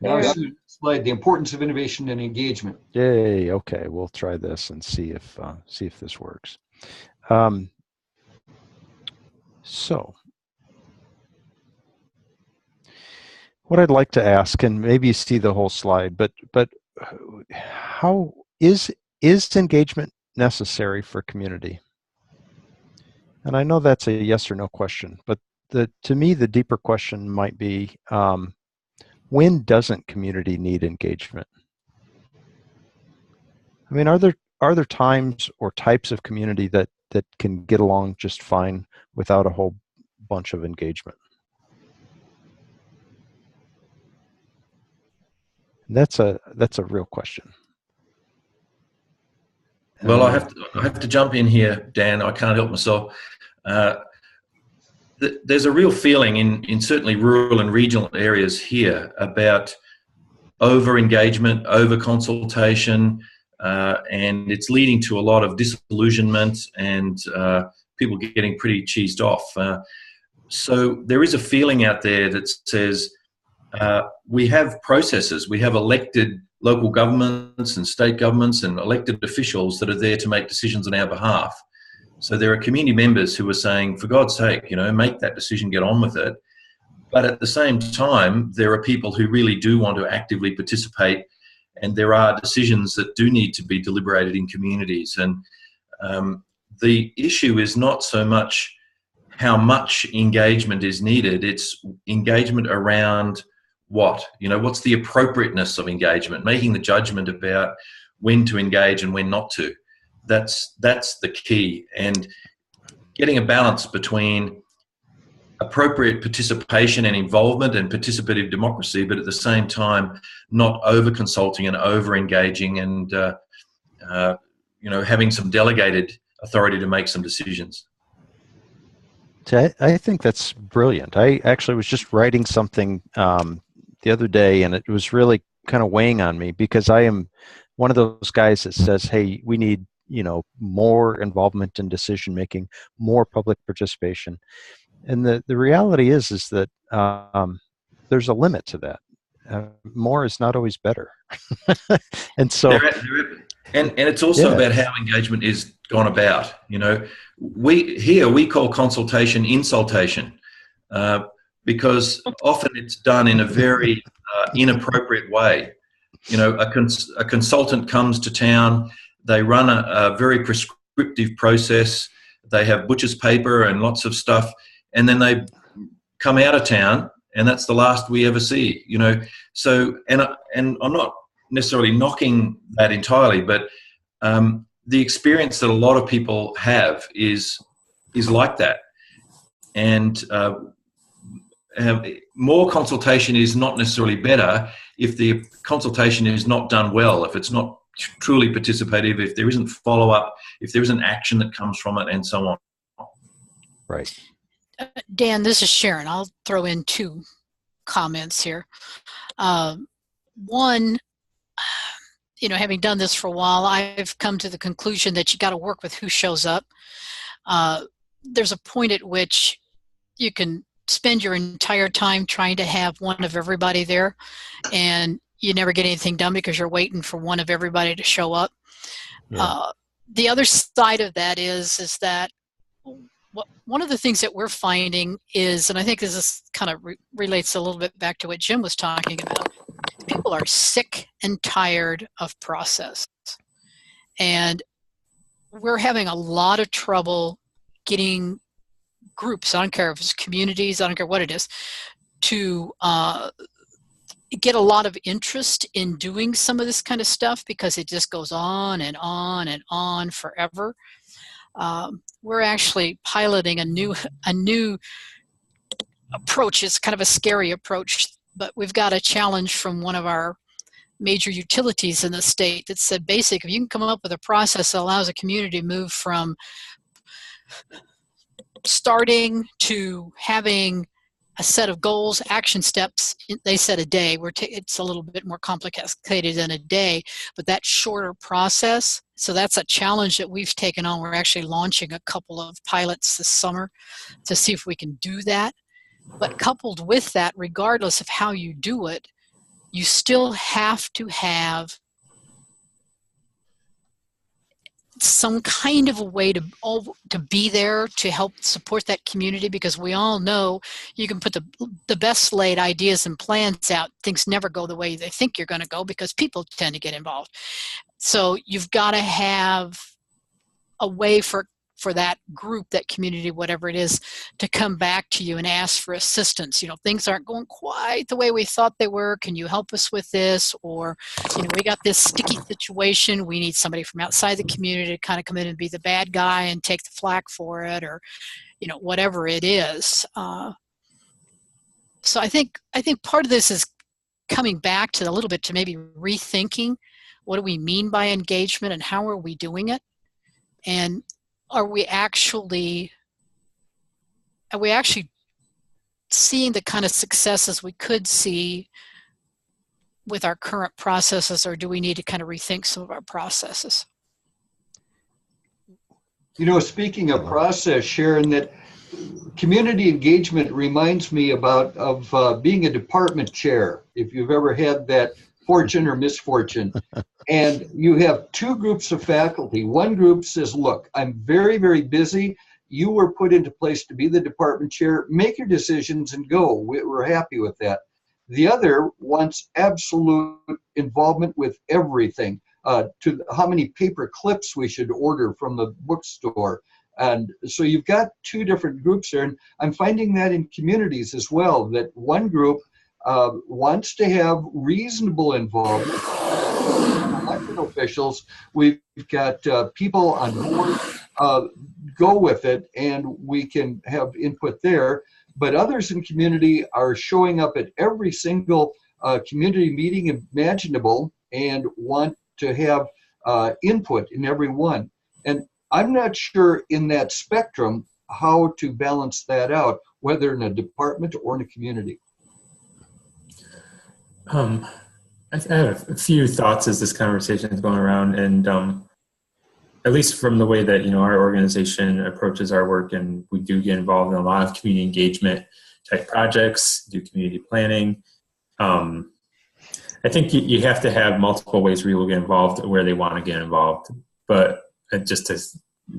Now slide the importance of innovation and engagement.
Yay! Okay, we'll try this and see if this works. So, what I'd like to ask, and maybe you see the whole slide, but how is engagement necessary for community? And I know that's a yes or no question, but to me the deeper question might be, when doesn't community need engagement? I mean, are there times or types of community that can get along just fine without a whole bunch of engagement? And that's a real question.
Well, I have to jump in here, Dan. I can't help myself. There's a real feeling in certainly rural and regional areas here about over-engagement, over-consultation, and it's leading to a lot of disillusionment and people getting pretty cheesed off. So there is a feeling out there that says we have processes, we have elected local governments and state governments and elected officials that are there to make decisions on our behalf. So there are community members who are saying, for God's sake, make that decision, get on with it. But at the same time, there are people who really do want to actively participate, and there are decisions that do need to be deliberated in communities. And the issue is not so much how much engagement is needed, it's engagement around what? What's the appropriateness of engagement, making the judgment about when to engage and when not to. That's the key, and getting a balance between appropriate participation and involvement and participative democracy, but at the same time not over consulting and over engaging and having some delegated authority to make some decisions.
I think that's brilliant. I actually was just writing something the other day, and it was really kind of weighing on me because I am one of those guys that says, hey, we need more involvement in decision making, more public participation. And the reality is that there's a limit to that. More is not always better. And so
And it's also about how engagement is gone about. You know, we call consultation insultation, because often it's done in a very inappropriate way. You know, a consultant comes to town, they run a very prescriptive process, they have butcher's paper and lots of stuff, and then they come out of town, and that's the last we ever see. You know, so and I'm not necessarily knocking that entirely, but the experience that a lot of people have is like that, and more consultation is not necessarily better if the consultation is not done well, if it's not truly participative, if there isn't follow-up, if there isn't action that comes from it, and so on.
Right.
Dan, this is Sharon. I'll throw in 2 comments here. One, you know, having done this for a while, I've come to the conclusion that you got to work with who shows up. There's a point at which you can spend your entire time trying to have one of everybody there, and you never get anything done because you're waiting for one of everybody to show up. Yeah. The other side of that is that one of the things that we're finding is, and I think this is kind of relates a little bit back to what Jim was talking about, people are sick and tired of process. And we're having a lot of trouble getting groups, I don't care if it's communities, I don't care what it is, to get a lot of interest in doing some of this kind of stuff, because it just goes on and on and on forever. We're actually piloting a new approach. It's kind of a scary approach, but we've got a challenge from one of our major utilities in the state that said, basically, if you can come up with a process that allows a community to move from starting to having a set of goals, action steps, they said a day. It's a little bit more complicated than a day, but that shorter process. So that's a challenge that we've taken on. We're actually launching a couple of pilots this summer to see if we can do that. But coupled with that, regardless of how you do it, you still have to have some kind of a way to be there to help support that community, because we all know you can put the best laid ideas and plans out. Things never go the way they think you're going to go because people tend to get involved. So you've got to have a way for that group, that community, whatever it is, to come back to you and ask for assistance. You know, things aren't going quite the way we thought they were. Can you help us with this? Or, you know, we got this sticky situation. We need somebody from outside the community to kind of come in and be the bad guy and take the flak for it, or, you know, whatever it is. So I think part of this is coming back to a little bit to maybe rethinking what do we mean by engagement and how are we doing it? And are we actually seeing the kind of successes we could see with our current processes, or do we need to kind of rethink some of our processes?
You know, speaking of process, Sharon, that community engagement reminds me of being a department chair, if you've ever had that fortune or misfortune. And you have 2 groups of faculty. One group says, look, I'm very, very busy. You were put into place to be the department chair. Make your decisions and go. We're happy with that. The other wants absolute involvement with everything, to how many paper clips we should order from the bookstore. And so you've got 2 different groups there. And I'm finding that in communities as well, that one group wants to have reasonable involvement. Elected officials, we've got people on board, go with it, and we can have input there. But others in community are showing up at every single community meeting imaginable and want to have input in every one. And I'm not sure in that spectrum how to balance that out, whether in a department or in a community.
I have a few thoughts as this conversation is going around, and at least from the way that, you know, our organization approaches our work, and we do get involved in a lot of community engagement type projects, do community planning. I think you have to have multiple ways where people get involved where they want to get involved. But just to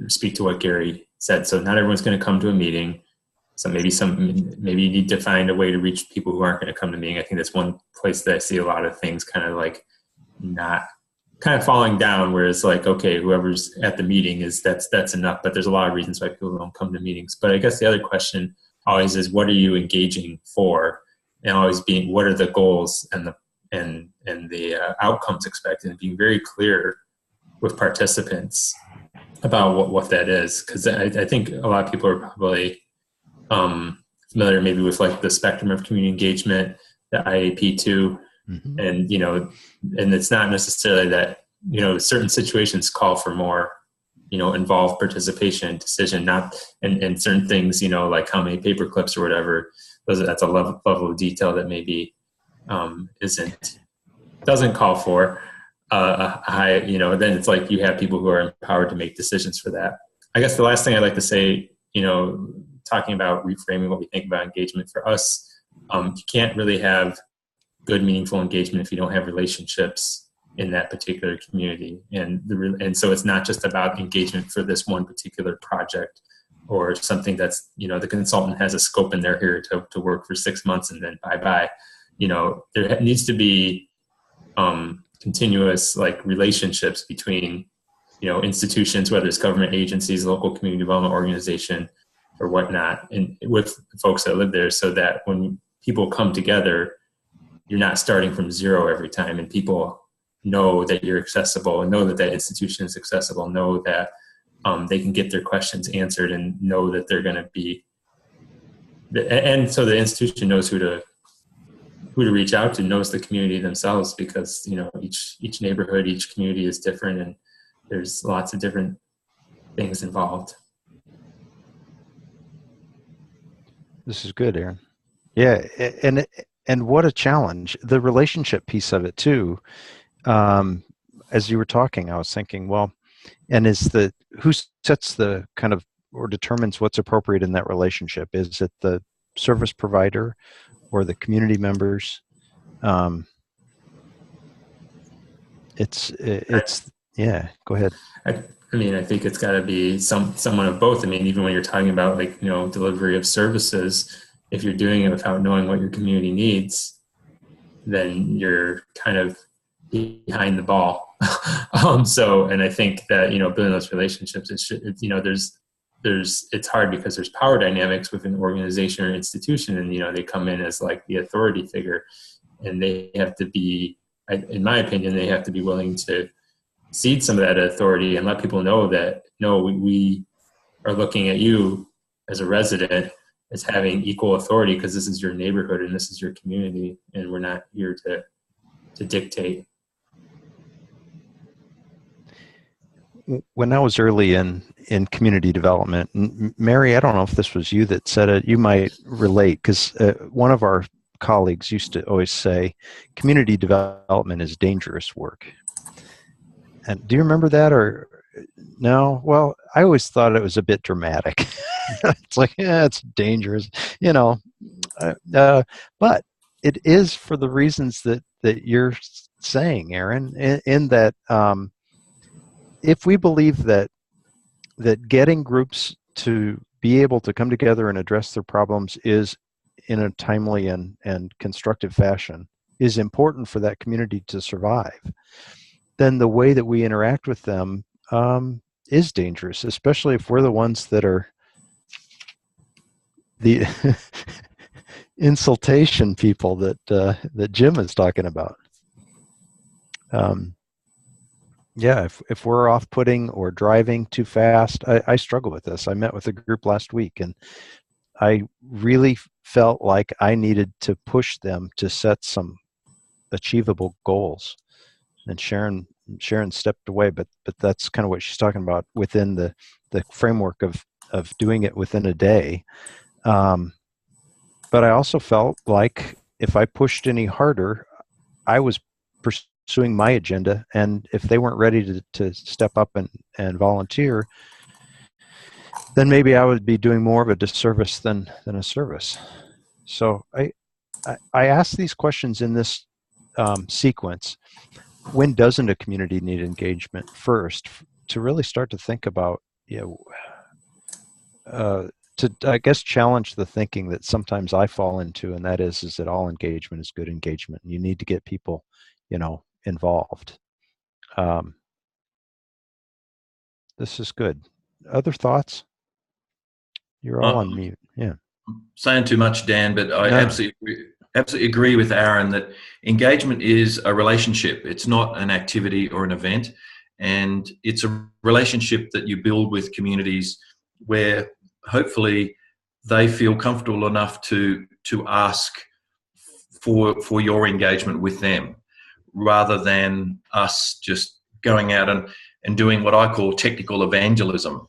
speak to what Gary said, so not everyone's going to come to a meeting. So maybe you need to find a way to reach people who aren't going to come to the meeting. I think that's one place that I see a lot of things kind of like not kind of falling down, where it's like, okay, whoever's at the meeting that's enough. But there's a lot of reasons why people don't come to meetings. But I guess the other question always is, what are you engaging for? And always being, what are the goals and the outcomes expected, and being very clear with participants about what that is. Because I think a lot of people are probably familiar maybe with like the spectrum of community engagement, the IAP2, and and it's not necessarily that certain situations call for more involved participation, decision, not and certain things like how many paper clips or whatever. That's a level of detail that maybe doesn't call for a high, then it's like you have people who are empowered to make decisions for that. I guess the last thing I'd like to say, talking about reframing what we think about engagement for us, you can't really have good, meaningful engagement if you don't have relationships in that particular community. And so it's not just about engagement for this one particular project or something that's, the consultant has a scope and they're here to work for 6 months and then bye-bye. There needs to be continuous like relationships between, institutions, whether it's government agencies, local community development organization or whatnot, and with folks that live there, so that when people come together, you're not starting from zero every time, and people know that you're accessible and know that that institution is accessible, know that they can get their questions answered, and know that they're going to be, and so the institution knows who to reach out to, knows the community themselves, because each neighborhood, each community is different, and there's lots of different things involved.
This is good, Aaron. Yeah, and what a challenge, the relationship piece of it too. As you were talking, I was thinking, well, and who sets the kind of, or determines what's appropriate in that relationship? Is it the service provider or the community members? Yeah, go ahead.
I think it's got to be someone of both. Even when you're talking about delivery of services, if you're doing it without knowing what your community needs, then you're kind of behind the ball. And I think that, building those relationships, it's hard because there's power dynamics within an organization or institution, and, they come in as like the authority figure, and they have to be, in my opinion, they have to be willing to cede some of that authority and let people know that, no, we are looking at you as a resident as having equal authority, because this is your neighborhood and this is your community, and we're not here to dictate.
When I was early in community development, Mary, I don't know if this was you that said it, you might relate, because one of our colleagues used to always say, community development is dangerous work. And do you remember that, or no? Well, I always thought it was a bit dramatic. It's like, yeah, it's dangerous, but it is for the reasons that you're saying, Aaron, in that if we believe that getting groups to be able to come together and address their problems is in a timely and constructive fashion is important for that community to survive, then the way that we interact with them is dangerous, especially if we're the ones that are the insultation people that Jim is talking about. If we're off-putting or driving too fast, I struggle with this. I met with a group last week, and I really felt like I needed to push them to set some achievable goals. And Sharon stepped away, but that's kind of what she's talking about within the framework of doing it within a day. But I also felt like if I pushed any harder, I was pursuing my agenda, and if they weren't ready to step up and volunteer, then maybe I would be doing more of a disservice than a service. So I ask these questions in this sequence, when doesn't a community need engagement first, to really start to think about, to, I guess, challenge the thinking that sometimes I fall into, and that is that all engagement is good engagement. You need to get people, involved. This is good. Other thoughts? You're all on mute. Yeah.
Saying too much, Dan, but I absolutely agree with Aaron that engagement is a relationship. It's not an activity or an event. And it's a relationship that you build with communities where hopefully they feel comfortable enough to ask for your engagement with them, rather than us just going out and doing what I call technical evangelism,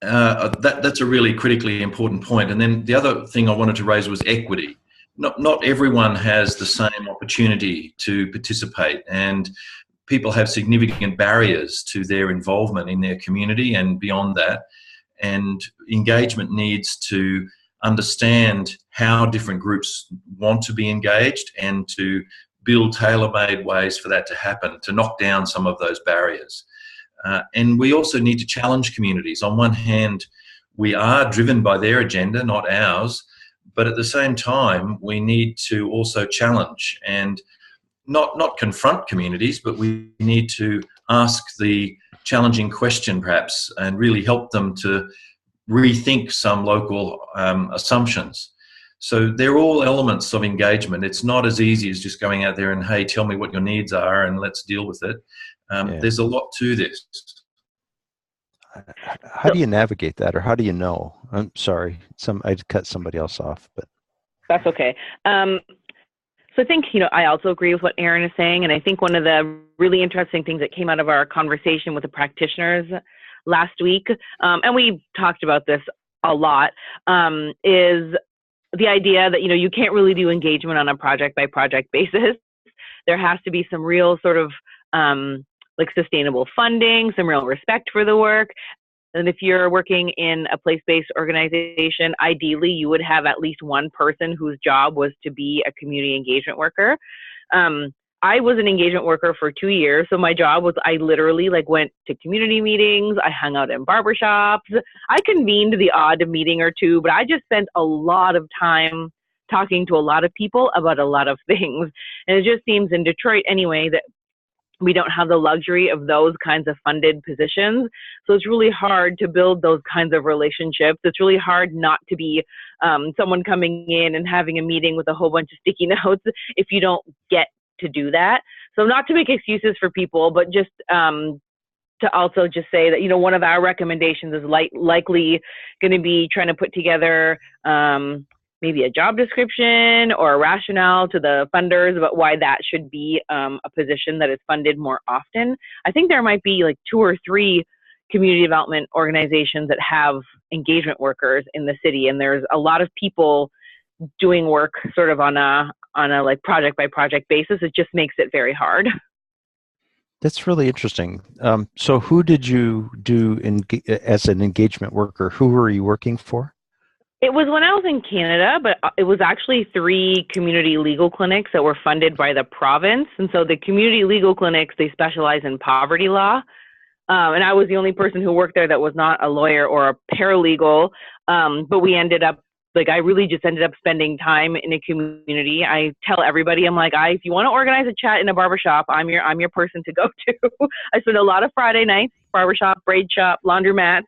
that's a really critically important point. And then the other thing I wanted to raise was equity. Not everyone has the same opportunity to participate, and people have significant barriers to their involvement in their community and beyond that. And engagement needs to understand how different groups want to be engaged and to build tailor-made ways for that to happen, to knock down some of those barriers. And we also need to challenge communities. On one hand, we are driven by their agenda, not ours, but at the same time, we need to also challenge and not confront communities, but we need to ask the challenging question perhaps and really help them to rethink some local assumptions. So they're all elements of engagement. It's not as easy as just going out there and, hey, tell me what your needs are and let's deal with it. There's a lot to this.
How do you navigate that, or how do you know? I'm sorry, I'd cut somebody else off, but
that's okay. So I think, I also agree with what Aaron is saying, and I think one of the really interesting things that came out of our conversation with the practitioners last week, and we talked about this a lot, is the idea that, you can't really do engagement on a project-by-project basis. There has to be some real sort of sustainable funding, some real respect for the work. And if you're working in a place-based organization, ideally you would have at least one person whose job was to be a community engagement worker. I was an engagement worker for 2 years, so my job was I literally went to community meetings, I hung out in barbershops, I convened the odd meeting or two, but I just spent a lot of time talking to a lot of people about a lot of things. And it just seems in Detroit anyway that we don't have the luxury of those kinds of funded positions. So it's really hard to build those kinds of relationships. It's really hard not to be someone coming in and having a meeting with a whole bunch of sticky notes if you don't get to do that. So not to make excuses for people, but just to also just say that, one of our recommendations is likely going to be trying to put together maybe a job description or a rationale to the funders about why that should be a position that is funded more often. I think there might be 2 or 3 community development organizations that have engagement workers in the city, and there's a lot of people doing work sort of on a project by project basis. It just makes it very hard.
That's really interesting. So who did you do as an engagement worker? Who were you working for?
It was when I was in Canada, but it was actually 3 community legal clinics that were funded by the province. And so the community legal clinics, they specialize in poverty law. And I was the only person who worked there that was not a lawyer or a paralegal. But we ended up, I really just ended up spending time in a community. I tell everybody, I'm if you want to organize a chat in a barbershop, I'm your person to go to. I spent a lot of Friday nights, barbershop, braid shop, laundromats.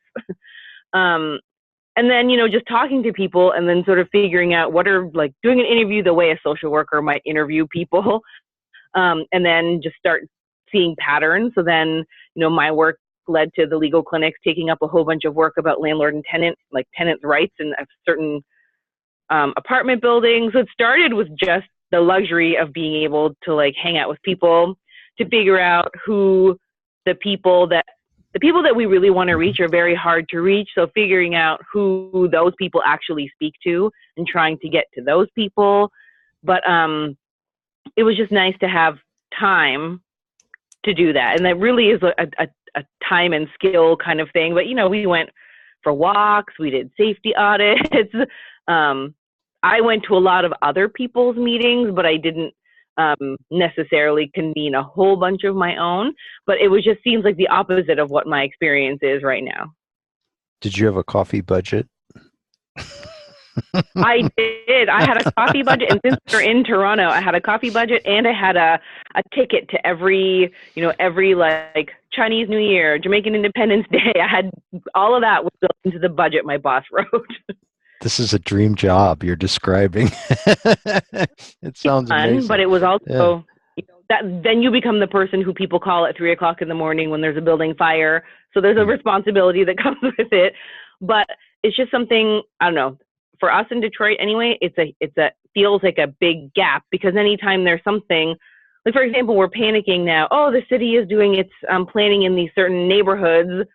And then, just talking to people and then sort of figuring out what are doing an interview the way a social worker might interview people. And then just start seeing patterns. So then, my work led to the legal clinics taking up a whole bunch of work about landlord and tenant, tenants' rights in certain apartment buildings. So it started with just the luxury of being able to hang out with people, to figure out who the people that we really want to reach are very hard to reach. So figuring out who those people actually speak to and trying to get to those people. But it was just nice to have time to do that. And that really is a time and skill kind of thing. But, we went for walks, we did safety audits. I went to a lot of other people's meetings, but I didn't necessarily convene a whole bunch of my own. But it was just seems like the opposite of what my experience is right now.
Did you have a coffee budget?
I did. I had a coffee budget, and since we're in Toronto, I had a coffee budget, and I had a ticket to every like Chinese New Year, Jamaican Independence Day. I had all of that was built into the budget my boss wrote.
This is a dream job you're describing. It sounds amazing.
But it was also that then you become the person who people call at 3:00 in the morning when there's a building fire. So there's a responsibility that comes with it. But it's just something, I don't know. For us in Detroit anyway, it feels like a big gap, because anytime there's something, like for example, we're panicking now, oh, the city is doing its planning in these certain neighborhoods,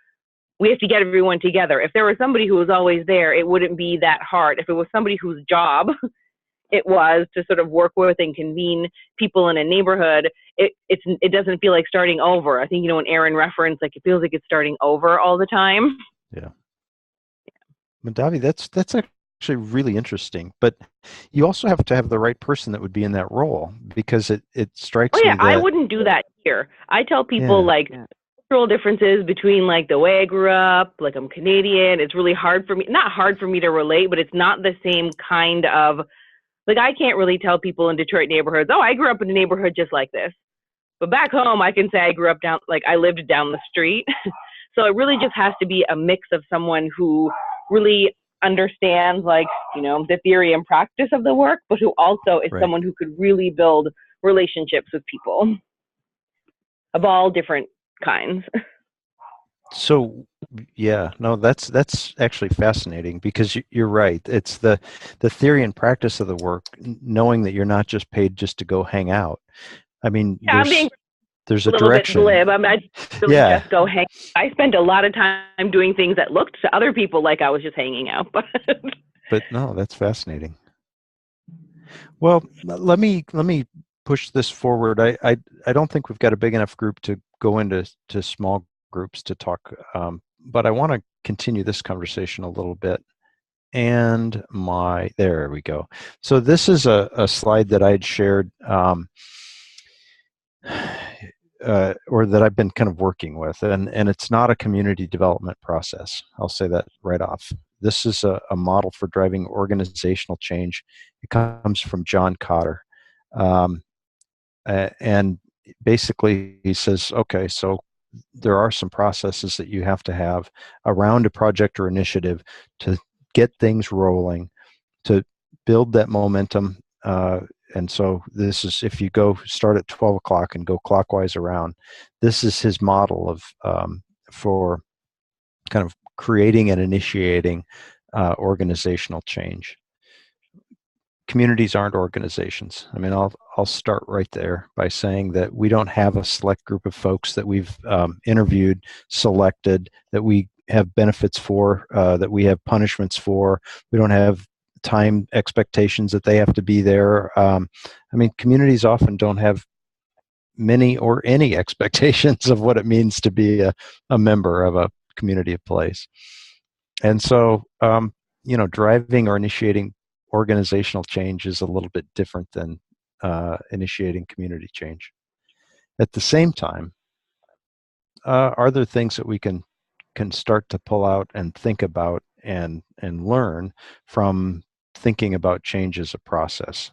we have to get everyone together. If there was somebody who was always there, it wouldn't be that hard. If it was somebody whose job it was to sort of work with and convene people in a neighborhood, it doesn't feel like starting over. I think, when Aaron referenced, like, it feels like it's starting over all the time.
Yeah. Madavi, that's actually really interesting, but you also have to have the right person that would be in that role, because it strikes me that
I wouldn't do that here. I tell people cultural differences between like the way I grew up, like I'm Canadian. It's really hard for me, not hard for me to relate, but it's not the same kind of, like, I can't really tell people in Detroit neighborhoods, oh, I grew up in a neighborhood just like this. But back home, I can say I grew up I lived down the street. So it really just has to be a mix of someone who really understands, like, the theory and practice of the work, but who also is someone who could really build relationships with people of all different kinds.
So, yeah, no, that's actually fascinating, because you're right. It's the theory and practice of the work, knowing that you're not just paid just to go hang out. I mean, there's a direction.
Bit glib. I mean, I really just go hang. I spent a lot of time doing things that looked to other people like I was just hanging out.
But no, that's fascinating. Well, let me push this forward. I don't think we've got a big enough group to go into small groups to talk, but I want to continue this conversation a little bit. And there we go. So this is a slide that I had shared, or that I've been kind of working with, and it's not a community development process. I'll say that right off. This is a model for driving organizational change. It comes from John Kotter. And basically he says, okay, so there are some processes that you have to have around a project or initiative to get things rolling, to build that momentum. And so this is, if you start at 12 o'clock and go clockwise around, this is his model of for kind of creating and initiating organizational change. Communities aren't organizations. I mean, I'll start right there by saying that we don't have a select group of folks that we've interviewed, selected, that we have benefits for, that we have punishments for. We don't have time expectations that they have to be there. I mean, communities often don't have many or any expectations of what it means to be a member of a community of place. And so, driving or initiating organizational change is a little bit different than initiating community change. At the same time, are there things that we can start to pull out and think about and learn from thinking about change as a process?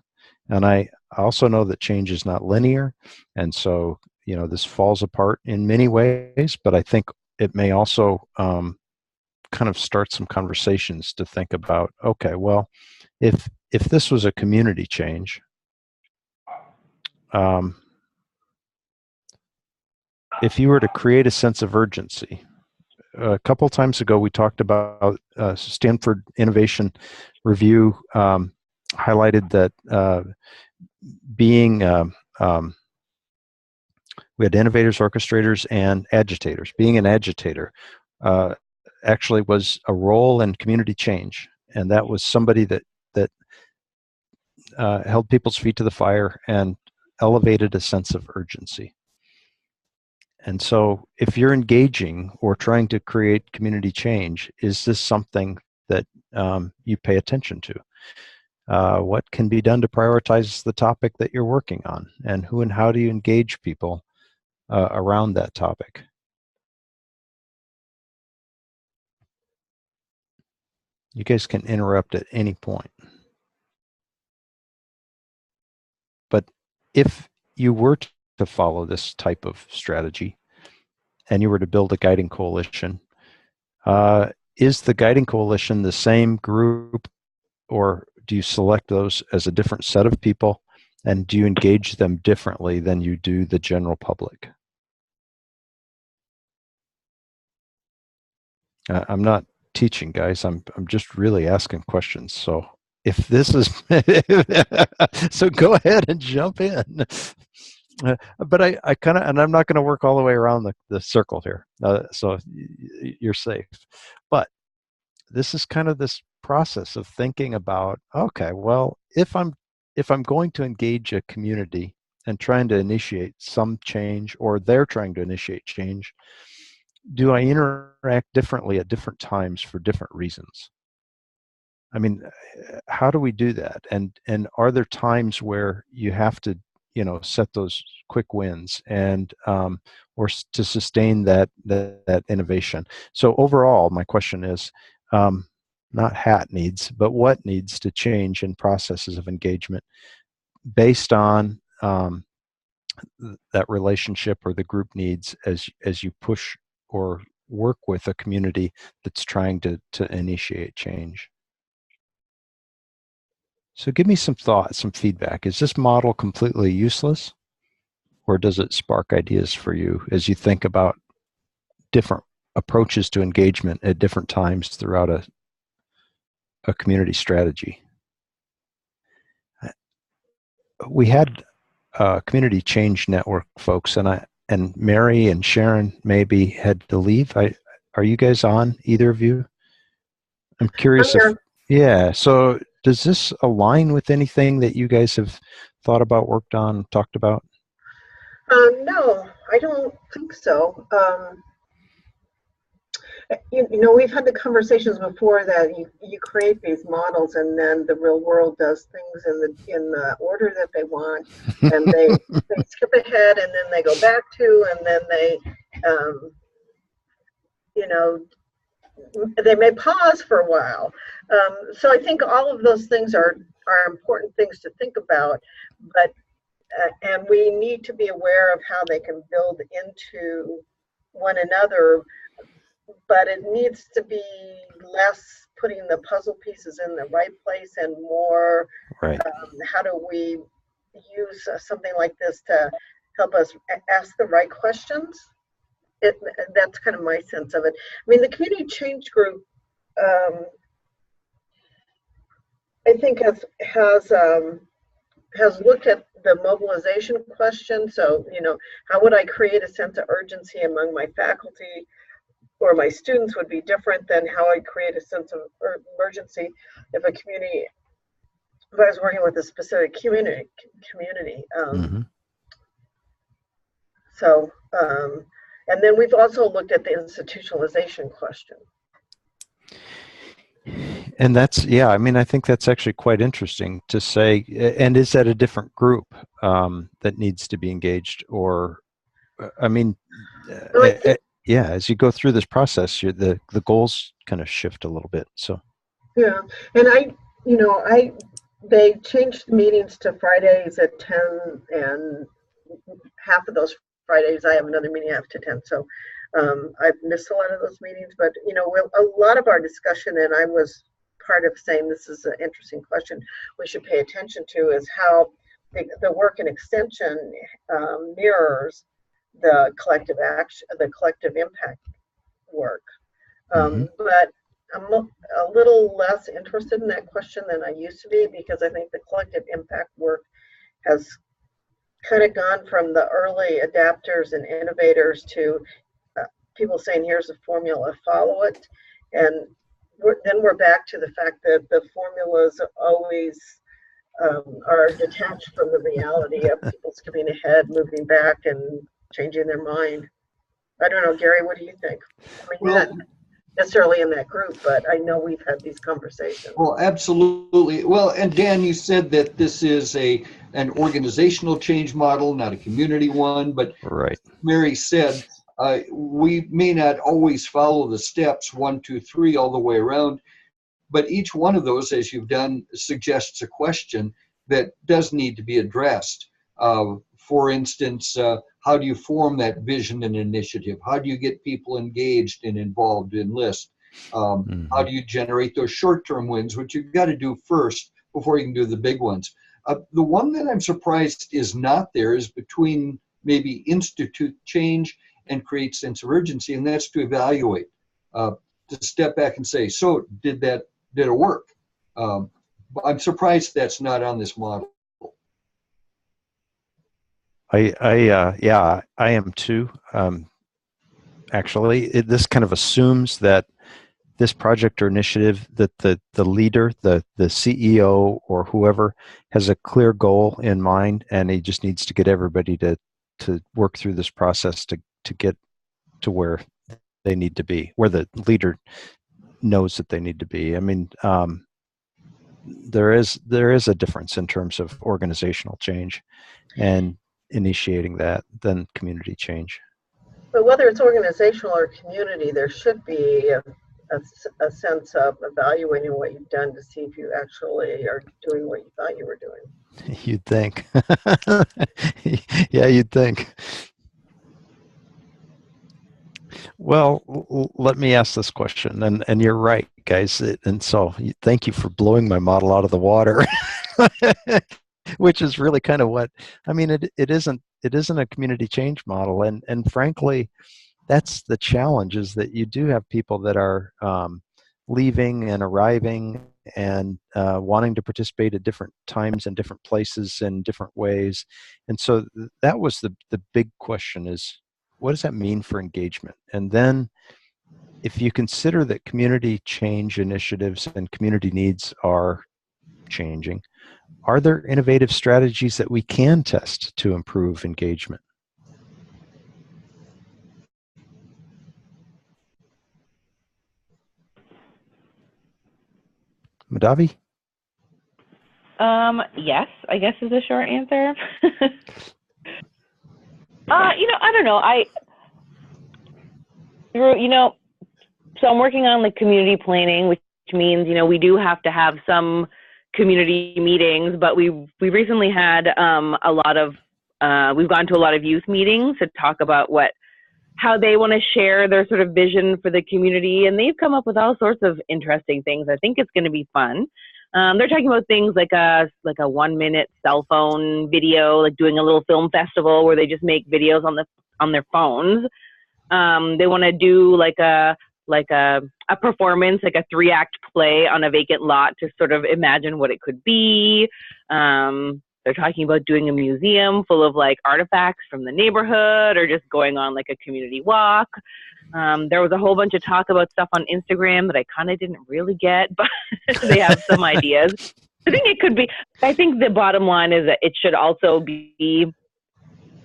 And I also know that change is not linear, and so this falls apart in many ways, but I think it may also kind of start some conversations to think about, okay, well, if this was a community change, if you were to create a sense of urgency, a couple times ago we talked about Stanford Innovation Review highlighted that being we had innovators, orchestrators, and agitators. Being an agitator actually was a role in community change, and that was somebody that held people's feet to the fire and elevated a sense of urgency. And so if you're engaging or trying to create community change, is this something that you pay attention to? What can be done to prioritize the topic that you're working on? And who and how do you engage people around that topic? You guys can interrupt at any point. But if you were to follow this type of strategy and you were to build a guiding coalition, is the guiding coalition the same group, or do you select those as a different set of people, and do you engage them differently than you do the general public? I'm not teaching, guys. I'm just really asking questions. So if this is so go ahead and jump in. But I kind of, and I'm not going to work all the way around the circle here, so you're safe. But this is kind of this process of thinking about, okay, well, if I'm going to engage a community and trying to initiate some change, or they're trying to initiate change, do I interact differently at different times for different reasons? I mean, how do we do that? And are there times where you have to, set those quick wins and or to sustain that innovation? So overall, my question is not hat needs, but what needs to change in processes of engagement based on that relationship or the group needs as you push or work with a community that's trying to initiate change. So give me some thought, some feedback. Is this model completely useless, or does it spark ideas for you as you think about different approaches to engagement at different times throughout a community strategy? We had community change network folks, and Mary and Sharon maybe had to leave. Are you guys on, either of you? I'm curious yeah, so does this align with anything that you guys have thought about, worked on, talked about?
No, I don't think so. We've had the conversations before that you create these models, and then the real world does things in the order that they want, and they skip ahead, and then they go back to, and then they they may pause for a while. So I think all of those things are important things to think about, but and we need to be aware of how they can build into one another, but it needs to be less putting the puzzle pieces in the right place and more how do we use something like this to help us ask the right questions. That's kind of my sense of it. I mean, the community change group, I think has looked at the mobilization question. So, how would I create a sense of urgency among my faculty or my students would be different than how I create a sense of emergency if I was working with a specific community. So, and then we've also looked at the institutionalization question.
And that's, yeah, I mean, I think that's actually quite interesting to say. And is that a different group that needs to be engaged? Or, I mean, yeah, as you go through this process, the goals kind of shift a little bit. So.
Yeah, and they changed meetings to Fridays at 10, and half of those Fridays I have another meeting after 10. So I've missed a lot of those meetings, but a lot of our discussion, and I was part of saying this is an interesting question we should pay attention to, is how the work in extension mirrors the collective action, the collective impact work. But I'm a little less interested in that question than I used to be, because I think the collective impact work has kind of gone from the early adapters and innovators to people saying, here's a formula, follow it. And then we're back to the fact that the formulas always are detached from the reality of people skipping ahead, moving back, and changing their mind. I don't know, Gary, what do you think? I mean, necessarily in that group, but I know we've had these conversations.
Well, absolutely. Well, and Dan, you said that this is an organizational change model, not a community one, but
right.
Mary said, we may not always follow the steps 1, 2, 3 all the way around, but each one of those, as you've done, suggests a question that does need to be addressed. For instance, how do you form that vision and initiative? How do you get people engaged and involved in LIST? How do you generate those short-term wins, which you've got to do first before you can do the big ones? The one that I'm surprised is not there is between maybe institute change and create sense of urgency, and that's to evaluate, to step back and say, so did it work? I'm surprised that's not on this model.
Yeah, I am too. Actually, this kind of assumes that this project or initiative, that the leader, the CEO or whoever, has a clear goal in mind, and he just needs to get everybody to work through this process to get to where they need to be, where the leader knows that they need to be. I mean, there is a difference in terms of organizational change and initiating that than community change.
But whether it's organizational or community, there should be a sense of evaluating what you've done to see if you actually are doing what you thought you were doing.
You'd think. Yeah, you'd think. Well, let me ask this question, and you're right, guys. And so thank you for blowing my model out of the water. Which is really kind of what I mean. It isn't a community change model, and frankly, that's the challenge, is that you do have people that are leaving and arriving and wanting to participate at different times and different places in different ways, and so that was the big question: is what does that mean for engagement? And then, if you consider that community change initiatives and community needs are changing, are there innovative strategies that we can test to improve engagement? Madhavi?
Yes, I guess is the short answer. I don't know. So I'm working on like community planning, which means, we do have to have some community meetings, but we recently had we've gone to a lot of youth meetings to talk about how they want to share their sort of vision for the community, and they've come up with all sorts of interesting things. I think it's going to be fun. They're talking about things like a 1-minute cell phone video, like doing a little film festival where they just make videos on their phones. They want to do like a performance, like a 3-act play on a vacant lot to sort of imagine what it could be. They're talking about doing a museum full of like artifacts from the neighborhood, or just going on like a community walk. There was a whole bunch of talk about stuff on Instagram that I kind of didn't really get, but they have some ideas. I think it could be, I think the bottom line is that it should also be,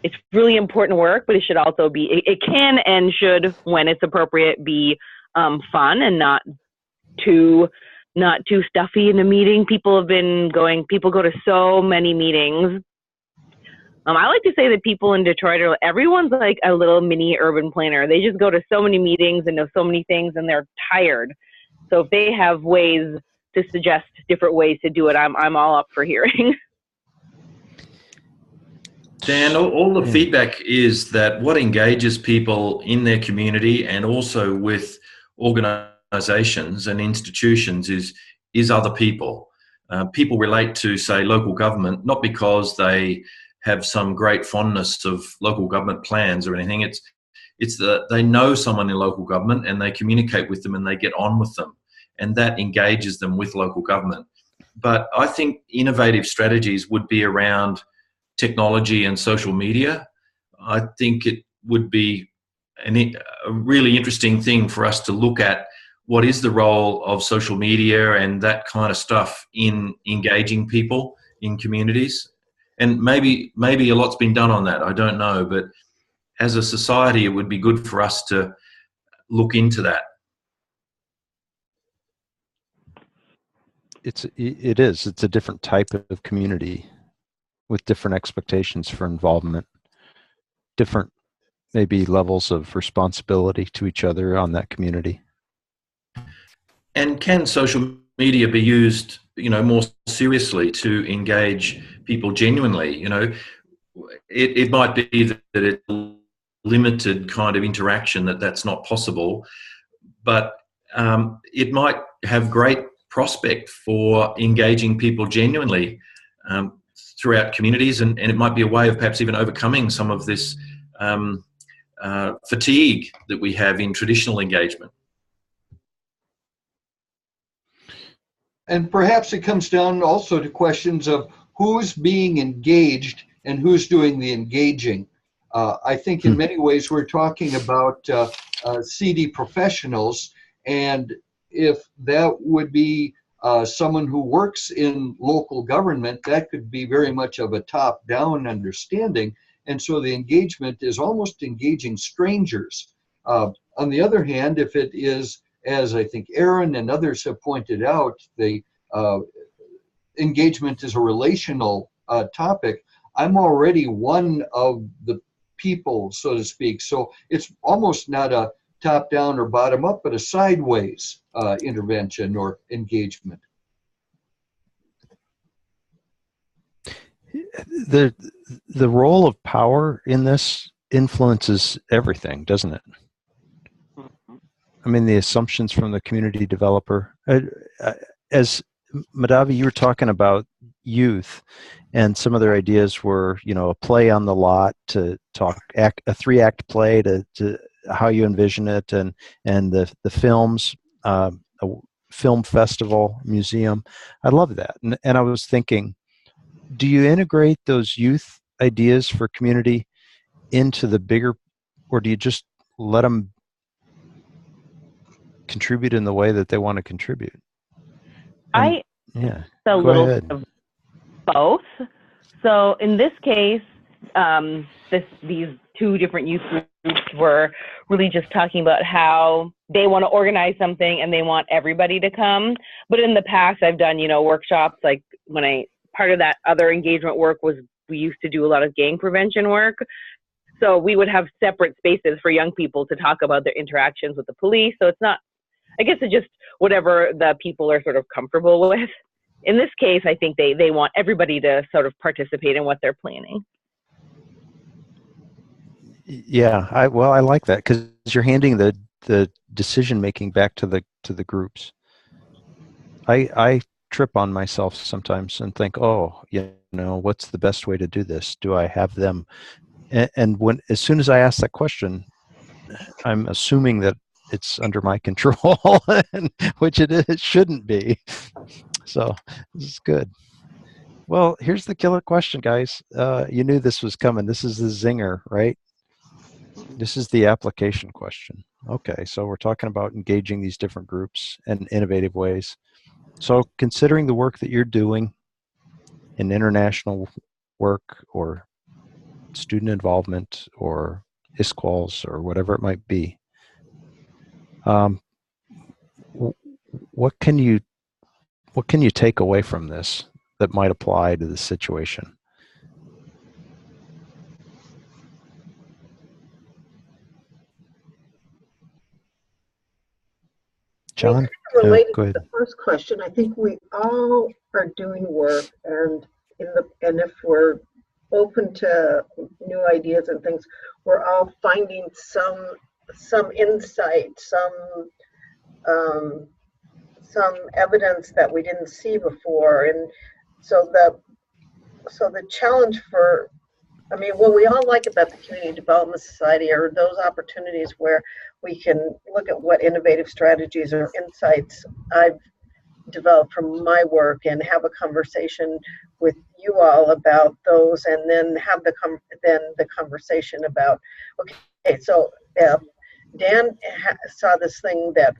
it's really important work, but it should also be, it can and should, when it's appropriate, be fun and not too stuffy in a meeting. People go to so many meetings. I like to say that people in Detroit everyone's like a little mini urban planner. They just go to so many meetings and know so many things, and they're tired. So if they have ways to suggest different ways to do it, I'm all up for hearing.
Dan, all the feedback is that what engages people in their community and also with organizations and institutions is other people. People relate to, say, local government, not because they have some great fondness of local government plans or anything. It's that they know someone in local government and they communicate with them and they get on with them, and that engages them with local government. But I think innovative strategies would be around technology and social media. I think it would be a really interesting thing for us to look at what is the role of social media and that kind of stuff in engaging people in communities. And maybe a lot's been done on that, I don't know, but as a society it would be good for us to look into that.
it is. It's a different type of community with different expectations for involvement, different maybe levels of responsibility to each other on that community.
And can social media be used, more seriously to engage people genuinely? It might be that it's a limited kind of interaction that's not possible, but it might have great prospect for engaging people genuinely throughout communities, and it might be a way of perhaps even overcoming some of this fatigue that we have in traditional engagement.
And perhaps it comes down also to questions of who's being engaged and who's doing the engaging. I think in many ways we're talking about CD professionals, and if that would be someone who works in local government, that could be very much of a top-down understanding, and so the engagement is almost engaging strangers. On the other hand, if it is, as I think Aaron and others have pointed out, the engagement is a relational topic, I'm already one of the people, so to speak. So it's almost not a top-down or bottom-up, but a sideways intervention or engagement.
The role of power in this influences everything, doesn't it? I mean, the assumptions from the community developer. As Madhavi, you were talking about youth, and some of their ideas were, a play on the lot to talk, a 3-act play to how you envision it, and the films, a film festival, museum. I love that, and I was thinking, do you integrate those youth ideas for community into the bigger, or do you just let them contribute in the way that they want to contribute? Yeah,
a little bit of both. So in this case, these two different youth groups were really just talking about how they want to organize something and they want everybody to come. But in the past, I've done, workshops, like part of that other engagement work was we used to do a lot of gang prevention work. So we would have separate spaces for young people to talk about their interactions with the police. So it's not, I guess it's just whatever the people are sort of comfortable with. In this case, I think they want everybody to sort of participate in what they're planning.
Yeah, I like that, because you're handing the decision making back to the groups. I trip on myself sometimes and think, what's the best way to do this? Do I have them? And as soon as I ask that question, I'm assuming that it's under my control, which it shouldn't be. So this is good. Well, here's the killer question, guys. You knew this was coming. This is the zinger, right? This is the application question. Okay, so we're talking about engaging these different groups in innovative ways. So considering the work that you're doing in international work or student involvement or ISQUALS or whatever it might be, what can you take away from this that might apply to the situation? John?
Related
go
to
ahead.
the first question, I think we all are doing work, and if we're open to new ideas and things, we're all finding some insight, some evidence that we didn't see before, and so the challenge what we all like about the Community Development Society are those opportunities where we can look at what innovative strategies or insights I've developed from my work and have a conversation with you all about those, and then have the conversation about, okay, so Dan saw this thing that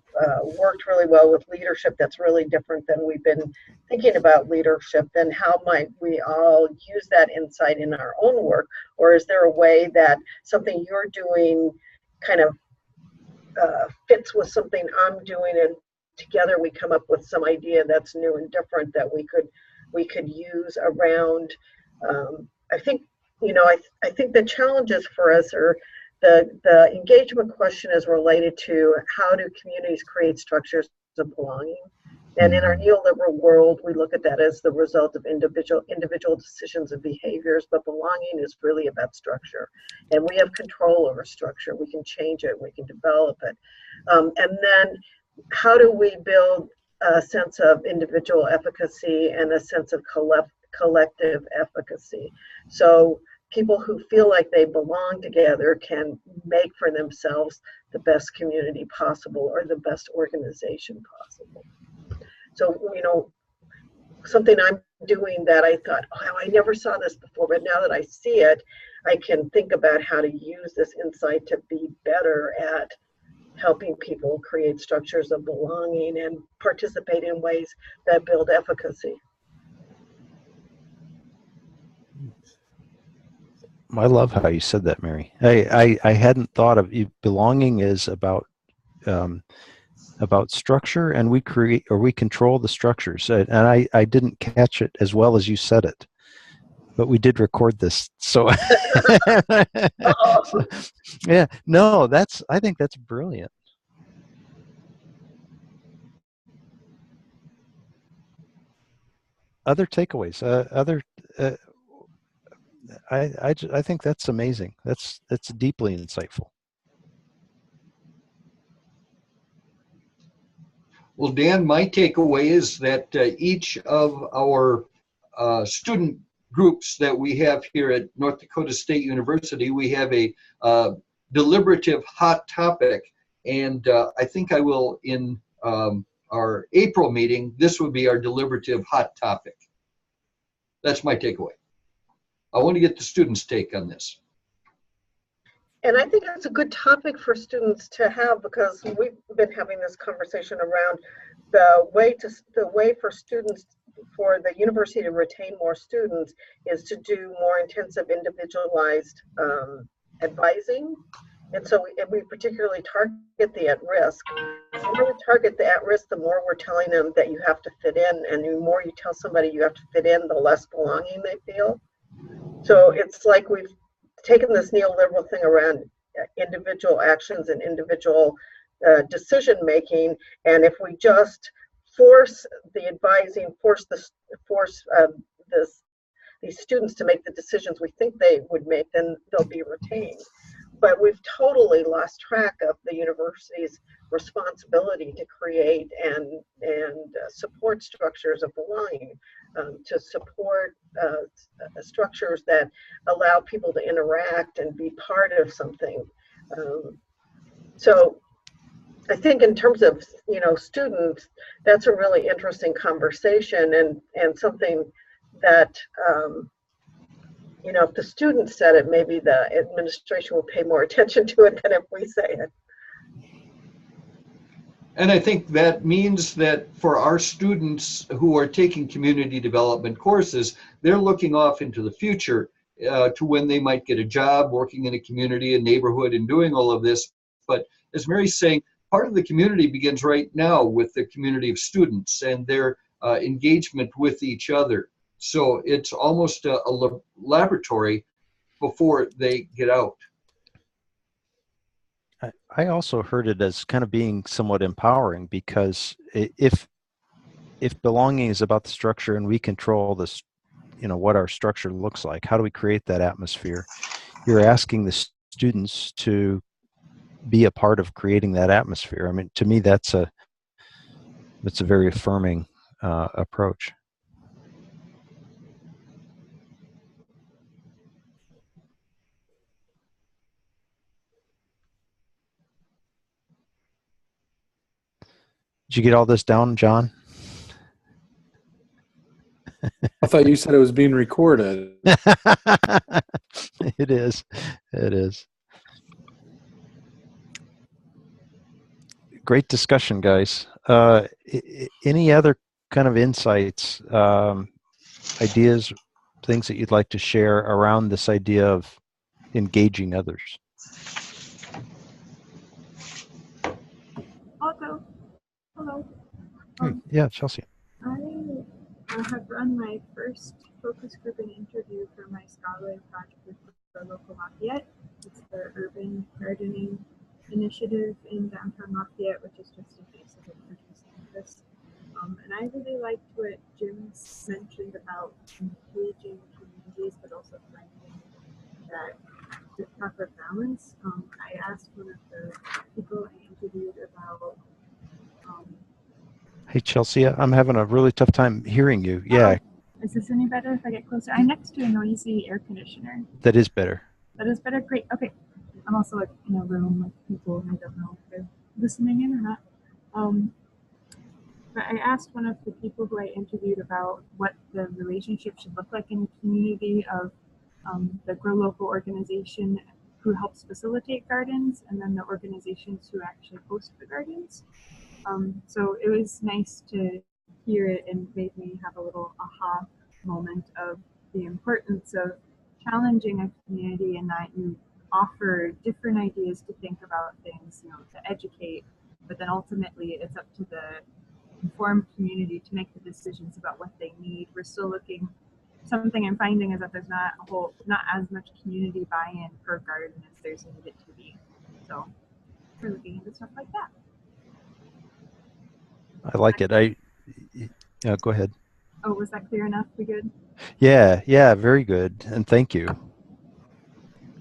worked really well with leadership that's really different than we've been thinking about leadership. Then how might we all use that insight in our own work? Or is there a way that something you're doing kind of fits with something I'm doing, and together we come up with some idea that's new and different that we could use around. I think, you know, I think the challenges for us are the engagement question is related to how do communities create structures of belonging. And in our neoliberal world, we look at that as the result of individual decisions and behaviors, but belonging is really about structure. And we have control over structure. We can change it, we can develop it. And then how do we build a sense of individual efficacy and a sense of collective efficacy? So people who feel like they belong together can make for themselves the best community possible or the best organization possible. So, you know, something I'm doing that I thought, oh, I never saw this before, but now that I see it, I can think about how to use this insight to be better at helping people create structures of belonging and participate in ways that build efficacy.
I love how you said that, Mary. I hadn't thought of belonging is about structure, and we create or we control the structures. And I didn't catch it as well as you said it, but we did record this. So yeah, no, I think that's brilliant. Other takeaways, I think that's amazing. That's deeply insightful.
Well, Dan, my takeaway is that each of our student groups that we have here at North Dakota State University, we have a deliberative hot topic. And I think I will, in our April meeting, this would be our deliberative hot topic. That's my takeaway. I want to get the students' take on this.
And I think it's a good topic for students to have, because we've been having this conversation around the way for students, for the university to retain more students, is to do more intensive individualized advising. And so we particularly target the at-risk. The more we target the at-risk, the more we're telling them that you have to fit in, and the more you tell somebody you have to fit in, the less belonging they feel. So it's like we've taken this neoliberal thing around individual actions and individual decision making, and if we just force the advising, these students to make the decisions we think they would make, then they'll be retained. But we've totally lost track of the university's responsibility to create and support structures of belonging, to support structures that allow people to interact and be part of something. So I think in terms of, you know, students, that's a really interesting conversation, and something that you know, if the students said it, maybe the administration will pay more attention to it than if we say it.
And I think that means that for our students who are taking community development courses, they're looking off into the future to when they might get a job working in a community, a neighborhood, and doing all of this. But as Mary's saying, part of the community begins right now with the community of students and their engagement with each other. So it's almost a laboratory before they get out.
I also heard it as kind of being somewhat empowering, because if belonging is about the structure and we control this, you know, what our structure looks like, how do we create that atmosphere? You're asking the students to be a part of creating that atmosphere. I mean, to me, that's a very affirming approach. Did you get all this down, John?
I thought you said it was being recorded.
It is. It is. Great discussion, guys. Any other kind of insights, ideas, things that you'd like to share around this idea of engaging others?
I'll go. Hello.
Yeah, Chelsea.
I have run my first focus group and interview for my scholarly project with the local Lafayette. It's the Urban Gardening Initiative in downtown Lafayette, which is just a case of introducing this. And I really liked what Jim mentioned about engaging communities, but also finding that the proper balance. I asked one of the people I interviewed about.
Hey, Chelsea, I'm having a really tough time hearing you. Yeah,
Is this any better if I get closer? I'm next to a noisy air conditioner.
that is better.
That is better? Great. Okay. I'm also like in a room with people and I don't know if they're listening in or not. But I asked one of the people who I interviewed about what the relationship should look like in a community of the Grow Local organization who helps facilitate gardens and then the organizations who actually host the gardens. So it was nice to hear it and made me have a little aha moment of the importance of challenging a community and that you offer different ideas to think about things, to educate, but then ultimately it's up to the informed community to make the decisions about what they need. We're still looking, something I'm finding is that there's not as much community buy-in per garden as there's needed to be. So we're looking into stuff like that.
I like it. Yeah, go ahead.
Oh, was that clear enough? We good?
Yeah, very good. And thank you.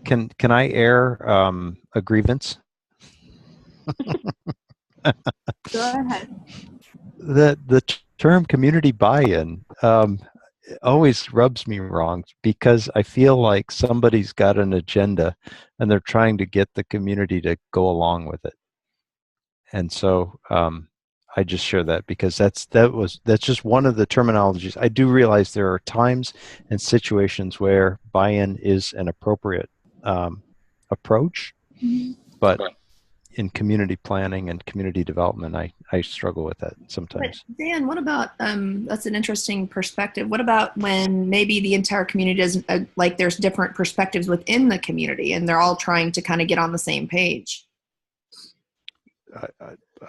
Can I air a grievance?
Go ahead.
The term community buy-in always rubs me wrong because I feel like somebody's got an agenda and they're trying to get the community to go along with it. And so I just share that because that's just one of the terminologies. I do realize there are times and situations where buy-in is an appropriate approach, but in community planning and community development, I struggle with that sometimes.
But Dan, what about, that's an interesting perspective. What about when maybe the entire community doesn't, like there's different perspectives within the community and they're all trying to kind of get on the same page?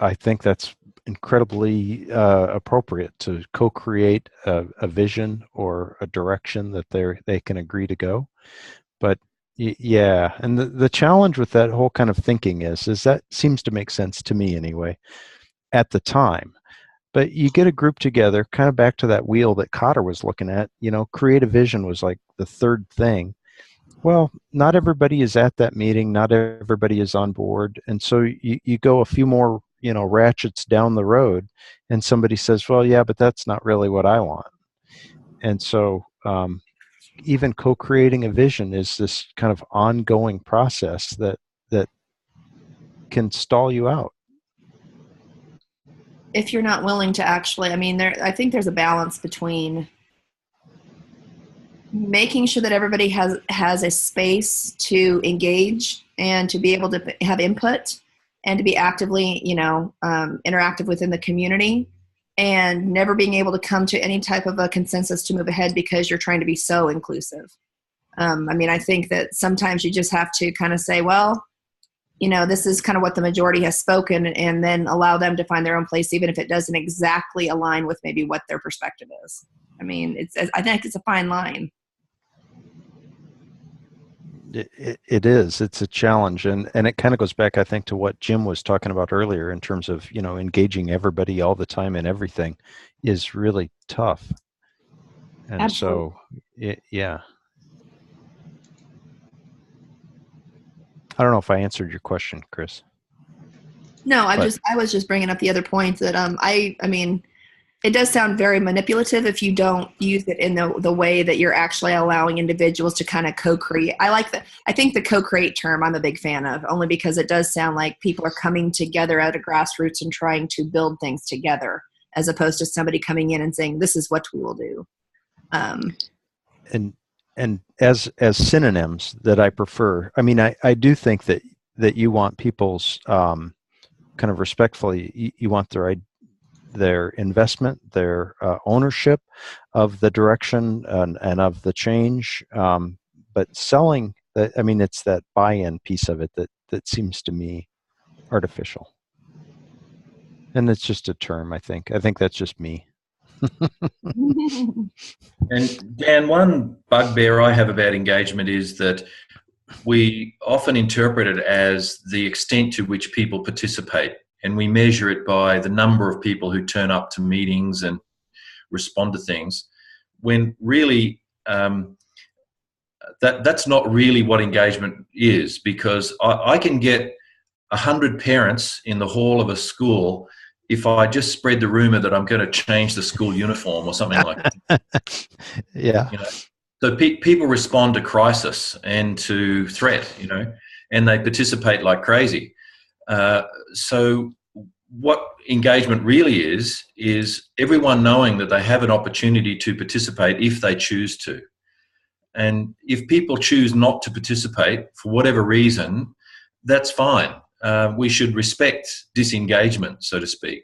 I think that's incredibly appropriate to co-create a vision or a direction that they can agree to go. But yeah, and the challenge with that whole kind of thinking is that seems to make sense to me anyway at the time. But you get a group together, kind of back to that wheel that Cotter was looking at, create a vision was like the third thing. Well, not everybody is at that meeting, not everybody is on board, and so you go a few more ratchets down the road and somebody says, well, yeah, but that's not really what I want. And so even co-creating a vision is this kind of ongoing process that can stall you out.
If you're not willing to actually, I think there's a balance between making sure that everybody has a space to engage and to be able to have input and to be actively, interactive within the community, and never being able to come to any type of a consensus to move ahead because you're trying to be so inclusive. I think that sometimes you just have to kind of say, well, this is kind of what the majority has spoken, and then allow them to find their own place, even if it doesn't exactly align with maybe what their perspective is. I think it's a fine line.
It is. It's a challenge, and it kind of goes back, I think, to what Jim was talking about earlier in terms of engaging everybody all the time and everything is really tough. And Absolutely. So, yeah. I don't know if I answered your question, Chris.
No, I was just bringing up the other point that it does sound very manipulative if you don't use it in the way that you're actually allowing individuals to kind of co-create. I think the co-create term I'm a big fan of, only because it does sound like people are coming together at a grassroots and trying to build things together, as opposed to somebody coming in and saying, this is what we will do.
And as synonyms that I prefer, I do think that you want people's kind of respectfully, you want their investment, their ownership of the direction and of the change. But selling, it's that buy-in piece of it that seems to me artificial. And it's just a term, I think. I think that's just me.
And Dan, one bugbear I have about engagement is that we often interpret it as the extent to which people participate, and we measure it by the number of people who turn up to meetings and respond to things, when really that's not really what engagement is, because I can get 100 parents in the hall of a school if I just spread the rumor that I'm going to change the school uniform or something like that.
Yeah.
You know? So people respond to crisis and to threat, and they participate like crazy. So what engagement really is everyone knowing that they have an opportunity to participate if they choose to. And if people choose not to participate for whatever reason, that's fine. We should respect disengagement, so to speak.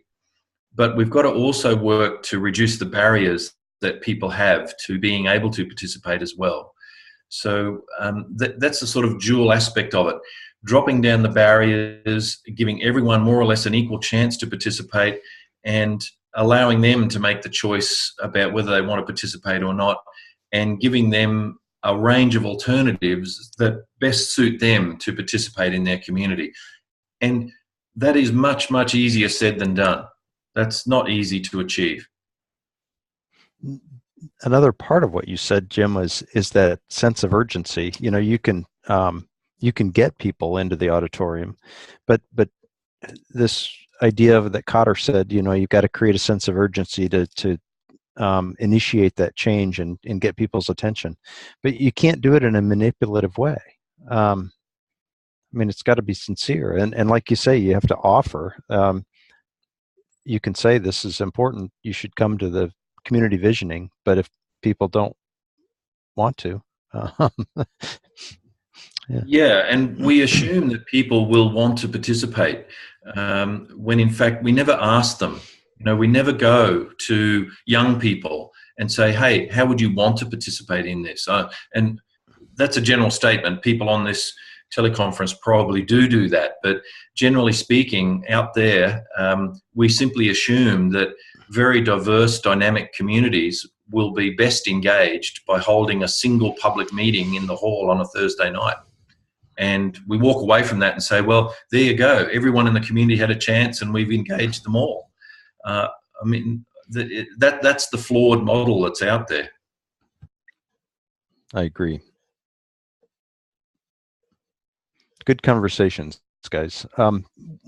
But we've got to also work to reduce the barriers that people have to being able to participate as well. So that's the sort of dual aspect of it. Dropping down the barriers, giving everyone more or less an equal chance to participate, and allowing them to make the choice about whether they want to participate or not, and giving them a range of alternatives that best suit them to participate in their community. And that is much, much easier said than done. That's not easy to achieve.
Another part of what you said, Jim, is that sense of urgency. You can get people into the auditorium, but this idea that Cotter said, you've got to create a sense of urgency to initiate that change and get people's attention. But you can't do it in a manipulative way. It's got to be sincere. And like you say, you have to offer. You can say, this is important, you should come to the community visioning, but if people don't want to.
Yeah, and we assume that people will want to participate when in fact we never ask them. We never go to young people and say, hey, how would you want to participate in this? And that's a general statement. People on this teleconference probably do that. But generally speaking, out there, we simply assume that very diverse, dynamic communities will be best engaged by holding a single public meeting in the hall on a Thursday night. And we walk away from that and say, well, there you go. Everyone in the community had a chance and we've engaged them all. That's the flawed model that's out there.
I agree. Good conversations, guys.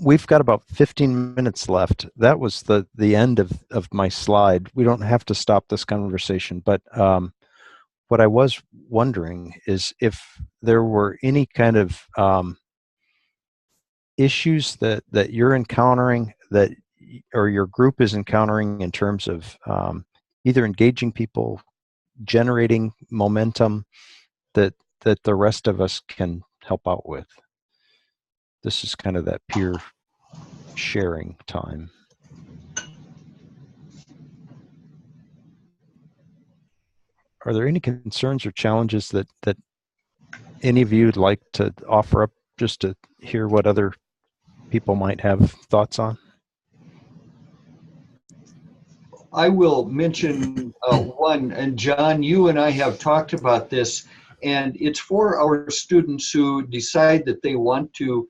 We've got about 15 minutes left. That was the end of my slide. We don't have to stop this conversation, but what I was wondering is if there were any kind of issues that you're encountering or your group is encountering in terms of either engaging people, generating momentum that the rest of us can help out with. This is kind of that peer sharing time. Are there any concerns or challenges that any of you would like to offer up, just to hear what other people might have thoughts on?
I will mention one, and John, you and I have talked about this, and it's for our students who decide that they want to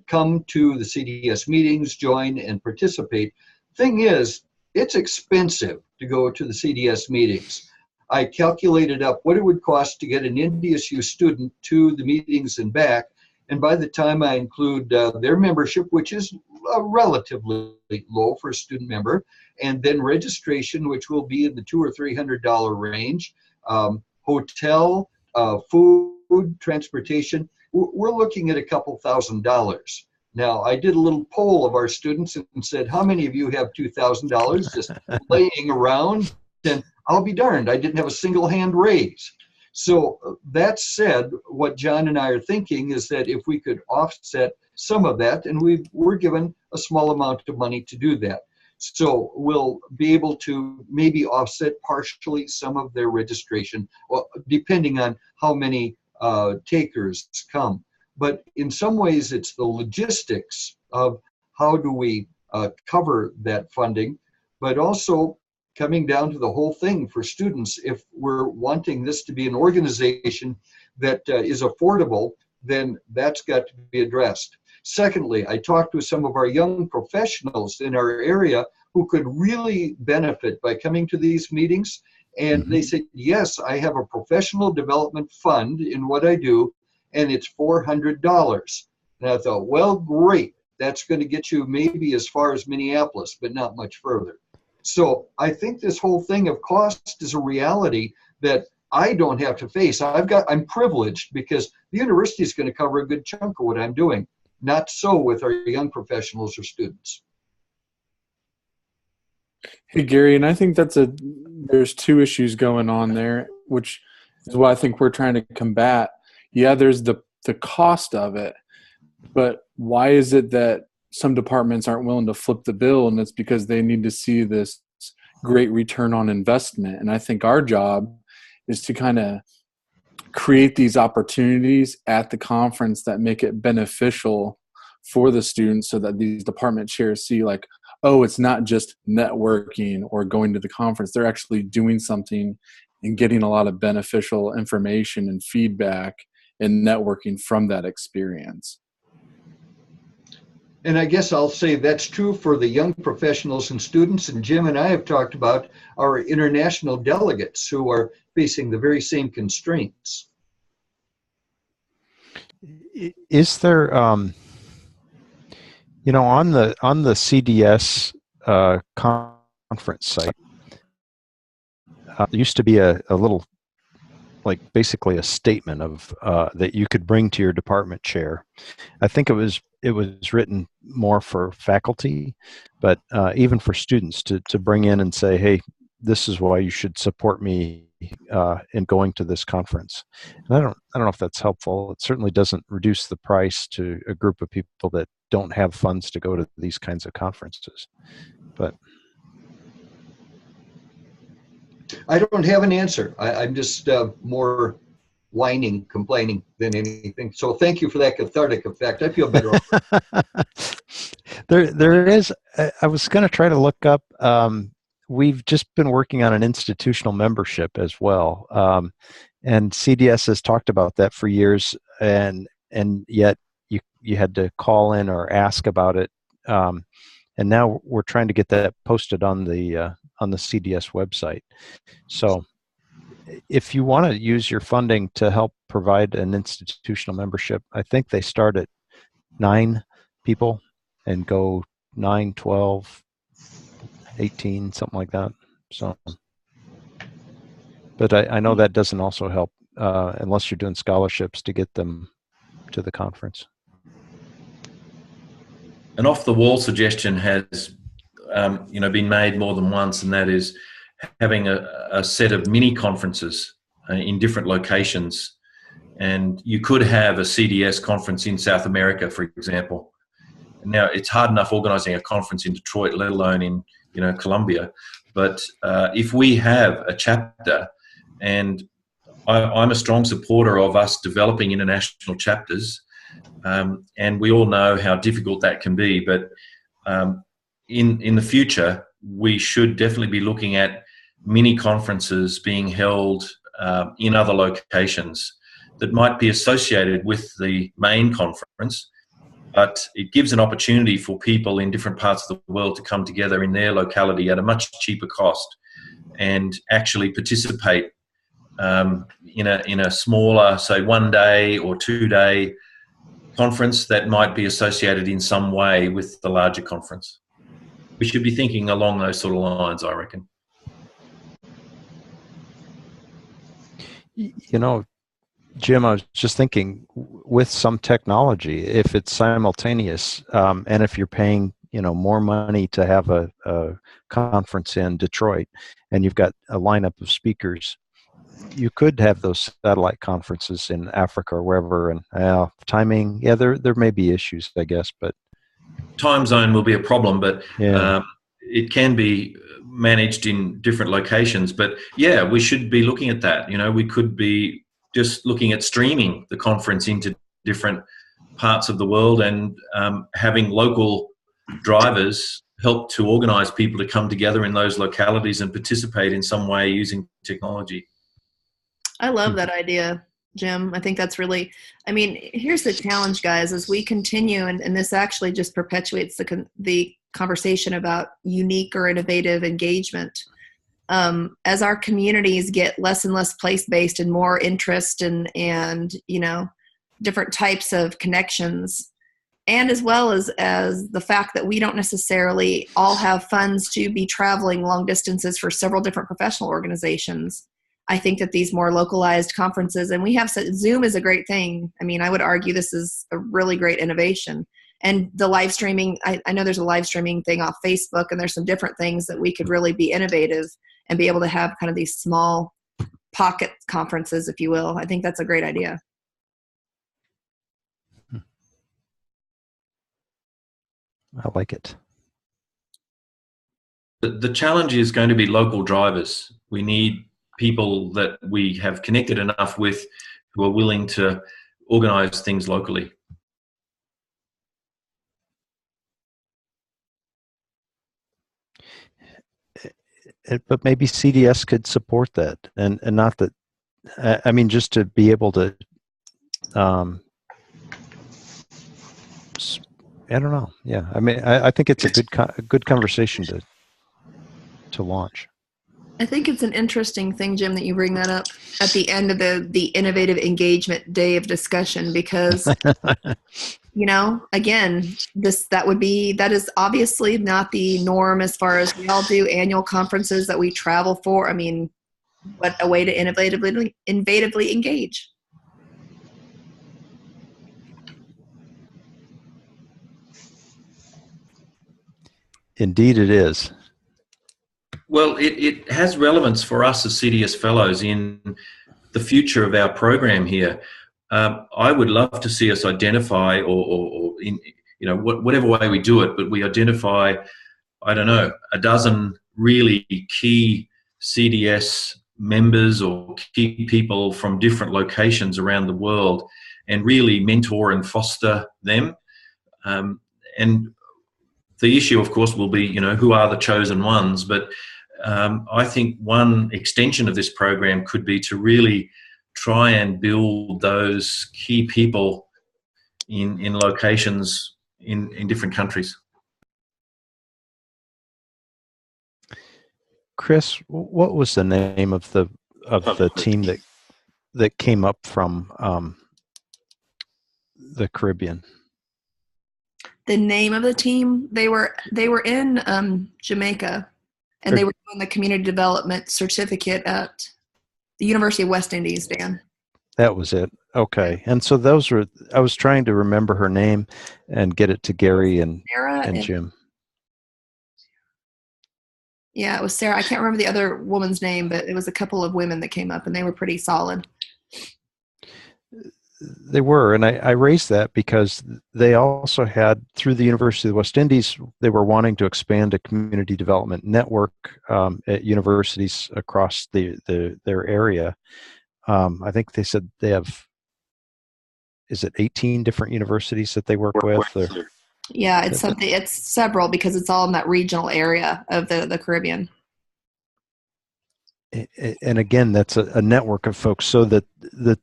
come to the CDS meetings, join and participate. Thing is, it's expensive to go to the CDS meetings. I calculated up what it would cost to get an NDSU student to the meetings and back, and by the time I include their membership, which is relatively low for a student member, and then registration, which will be in the $200 or $300 range, hotel, food, transportation, we're looking at a couple $1,000s. Now, I did a little poll of our students and said, how many of you have $2,000 just laying around? And I'll be darned, I didn't have a single hand raise. So that said, what John and I are thinking is that if we could offset some of that, and we're given a small amount of money to do that. So we'll be able to maybe offset partially some of their registration, well, depending on how many takers come. But in some ways, it's the logistics of how do we cover that funding, but also coming down to the whole thing for students. If we're wanting this to be an organization that is affordable, then that's got to be addressed. Secondly, I talked with some of our young professionals in our area who could really benefit by coming to these meetings. And they said, yes, I have a professional development fund in what I do, and it's $400. And I thought, well, great. That's going to get you maybe as far as Minneapolis, but not much further. So I think this whole thing of cost is a reality that I don't have to face. I'm privileged because the university is going to cover a good chunk of what I'm doing. Not so with our young professionals or students.
Hey, Gary, and I think there's two issues going on there, which is what I think we're trying to combat. Yeah, there's the cost of it, but why is it that some departments aren't willing to flip the bill? And it's because they need to see this great return on investment. And I think our job is to kind of create these opportunities at the conference that make it beneficial for the students, so that these department chairs see like, oh, it's not just networking or going to the conference. They're actually doing something and getting a lot of beneficial information and feedback and networking from that experience.
And I guess I'll say that's true for the young professionals and students. And Jim and I have talked about our international delegates who are facing the very same constraints.
Is there, on the CDS conference site, there used to be a little, like basically a statement of that you could bring to your department chair. I think it was written more for faculty, but even for students to bring in and say, hey, this is why you should support me in going to this conference. And I don't know if that's helpful. It certainly doesn't reduce the price to a group of people that don't have funds to go to these kinds of conferences. But
I don't have an answer. I'm just more whining, complaining than anything. So thank you for that cathartic effect. I feel better.
There is, I was going to try to look up, we've just been working on an institutional membership as well. And CDS has talked about that for years, and yet you had to call in or ask about it. And now we're trying to get that posted on the CDS website. So if you want to use your funding to help provide an institutional membership, I think they start at 9 people and go 9, 12, 18, something like that. So, but I know that doesn't also help unless you're doing scholarships to get them to the conference.
An off-the-wall suggestion has been made more than once, and that is having a set of mini conferences in different locations. And you could have a CDS conference in South America, for example. Now, it's hard enough organizing a conference in Detroit, let alone in Columbia. But if we have a chapter, and I'm a strong supporter of us developing international chapters, and we all know how difficult that can be. But in the future, we should definitely be looking at mini conferences being held in other locations that might be associated with the main conference, but it gives an opportunity for people in different parts of the world to come together in their locality at a much cheaper cost and actually participate in a smaller, say, 1-day or 2-day conference that might be associated in some way with the larger conference. We should be thinking along those sort of lines, I reckon.
Jim, I was just thinking, with some technology, if it's simultaneous, and if you're paying, more money to have a conference in Detroit, and you've got a lineup of speakers, you could have those satellite conferences in Africa or wherever. And timing, there may be issues, I guess, but
time zone will be a problem, but
yeah.
It can be managed in different locations. But yeah, we should be looking at that. We could be just looking at streaming the conference into different parts of the world and having local drivers help to organize people to come together in those localities and participate in some way using technology.
I love that idea, Jim. I think that's really, I mean, here's the challenge, guys, as we continue, and this actually just perpetuates the conversation about unique or innovative engagement. As our communities get less and less place-based and more interest and you know, different types of connections, and as well as the fact that we don't necessarily all have funds to be traveling long distances for several different professional organizations, I think that these more localized conferences, and we have Zoom is a great thing. I mean, I would argue this is a really great innovation. And the live streaming, I know there's a live streaming thing off Facebook, and there's some different things that we could really be innovative and be able to have kind of these small pocket conferences, if you will. I think that's a great idea.
I like it.
The challenge is going to be local drivers. We need people that we have connected enough with who are willing to organize things locally.
But maybe CDS could support that, and not that, I mean, just to be able to, I don't know. Yeah, I mean, I think it's a good conversation to launch.
I think it's an interesting thing, Jim, that you bring that up at the end of the innovative engagement day of discussion, because you know, again, that is obviously not the norm as far as we all do annual conferences that we travel for. I mean, what a way to innovatively engage.
Indeed it is. Well, it has relevance for us as CDS Fellows in the future of our program here. I would love to see us identify, or in, you know, whatever way we do it, but we identify, I don't know, a dozen really key CDS members or key people from different locations around the world, and really mentor and foster them. And the issue, of course, will be, you know, who are the chosen ones? But I think one extension of this program could be to really try and build those key people in locations in different countries.
Chris, what was the name of the team that came up from the Caribbean?
The name of the team, they were in Jamaica, and they were doing the community development certificate at the University of West Indies, Dan.
That was it. Okay. And so those were, I was trying to remember her name and get it to Gary and Jim.
Yeah, it was Sarah. I can't remember the other woman's name, but it was a couple of women that came up, and they were pretty solid.
They were, and I raised that because they also had, through the University of the West Indies, they were wanting to expand a community development network at universities across their area. I think they said they have, is it 18 different universities that they work with? Or?
Yeah, it's several, because it's all in that regional area of the Caribbean.
And again, that's a network of folks, so that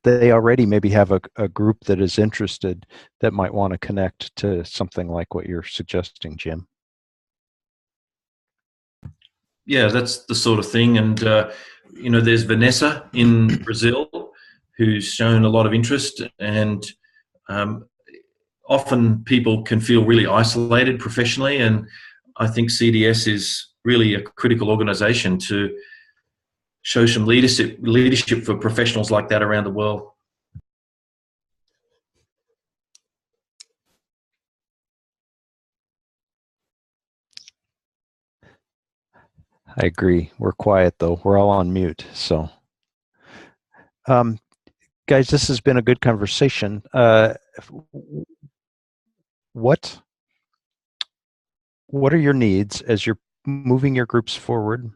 they already maybe have a group that is interested that might want to connect to something like what you're suggesting, Jim.
Yeah, that's the sort of thing. And, you know, there's Vanessa in Brazil who's shown a lot of interest, and often people can feel really isolated professionally. And I think CDS is really a critical organization to show some leadership for professionals like that around the world.
I agree. We're quiet though. We're all on mute. So, guys, this has been a good conversation. What are your needs as you're moving your groups forward?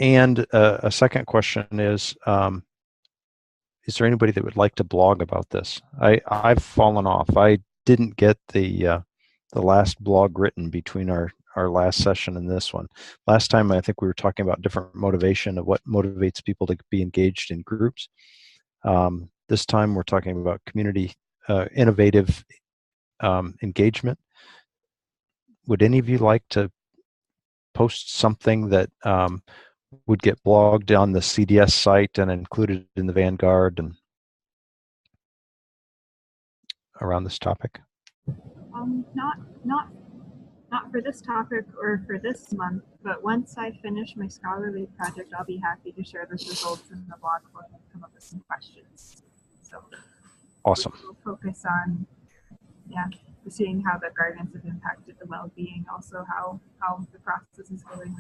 And a second question is there anybody that would like to blog about this? I've fallen off. I didn't get the last blog written between our last session and this one. Last time, I think we were talking about different motivation of what motivates people to be engaged in groups. This time, we're talking about community innovative engagement. Would any of you like to post something that would get blogged on the CDS site and included in the Vanguard and around this topic?
Not for this topic or for this month, but once I finish my scholarly project, I'll be happy to share those results in the blog post and come up with some questions. So
awesome.
We'll focus on, seeing how the gardens have impacted the well-being, also how the process is going.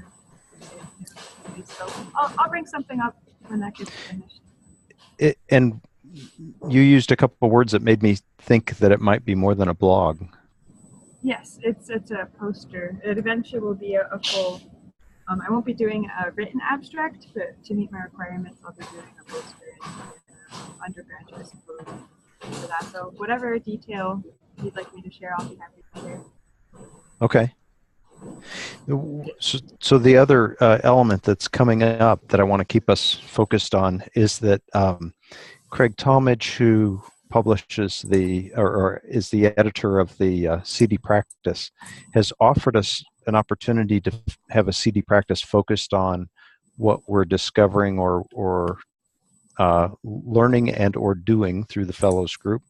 So I'll bring something up when that gets finished.
And you used a couple of words that made me think that it might be more than a blog.
Yes, it's a poster. It eventually will be a full. I won't be doing a written abstract, but to meet my requirements, I'll be doing a poster and undergraduate support for that. So whatever detail you'd like me to share, I'll be happy to share. Okay.
So the other element that's coming up that I want to keep us focused on is that Craig Talmadge, who publishes or is the editor of the CD Practice, has offered us an opportunity to have a CD Practice focused on what we're discovering or learning and or doing through the Fellows Group.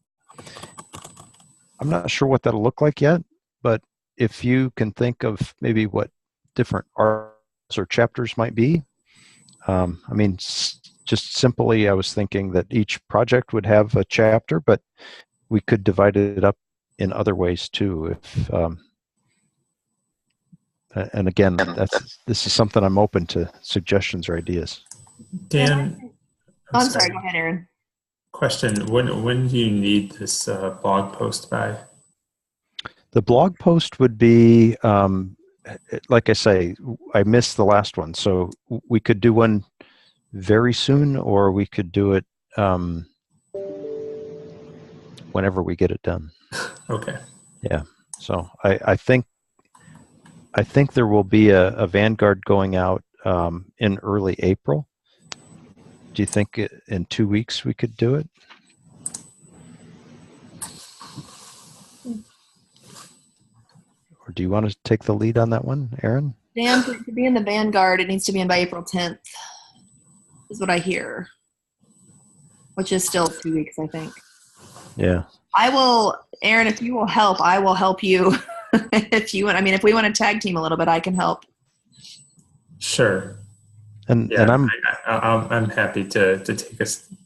I'm not sure what that'll look like yet, but if you can think of maybe what different arts or chapters might be, I mean, just simply, I was thinking that each project would have a chapter, but we could divide it up in other ways too. If and again, this is something I'm open to suggestions or ideas.
Dan,
I'm sorry. Go ahead, Aaron.
Question: When do you need this blog post by?
The blog post would be, like I say, I missed the last one, so we could do one very soon, or we could do it whenever we get it done.
Okay.
Yeah. So I think there will be a Vanguard going out in early April. Do you think in 2 weeks we could do it? Or do you want to take the lead on that one, Aaron?
Dan, to be in the Vanguard, it needs to be in by April 10th, is what I hear, which is still 2 weeks, I think.
Yeah.
I will, Aaron, if you will help, I will help you. If you want, I mean, if we want to tag team a little bit, I can help.
Sure.
And
I'm happy to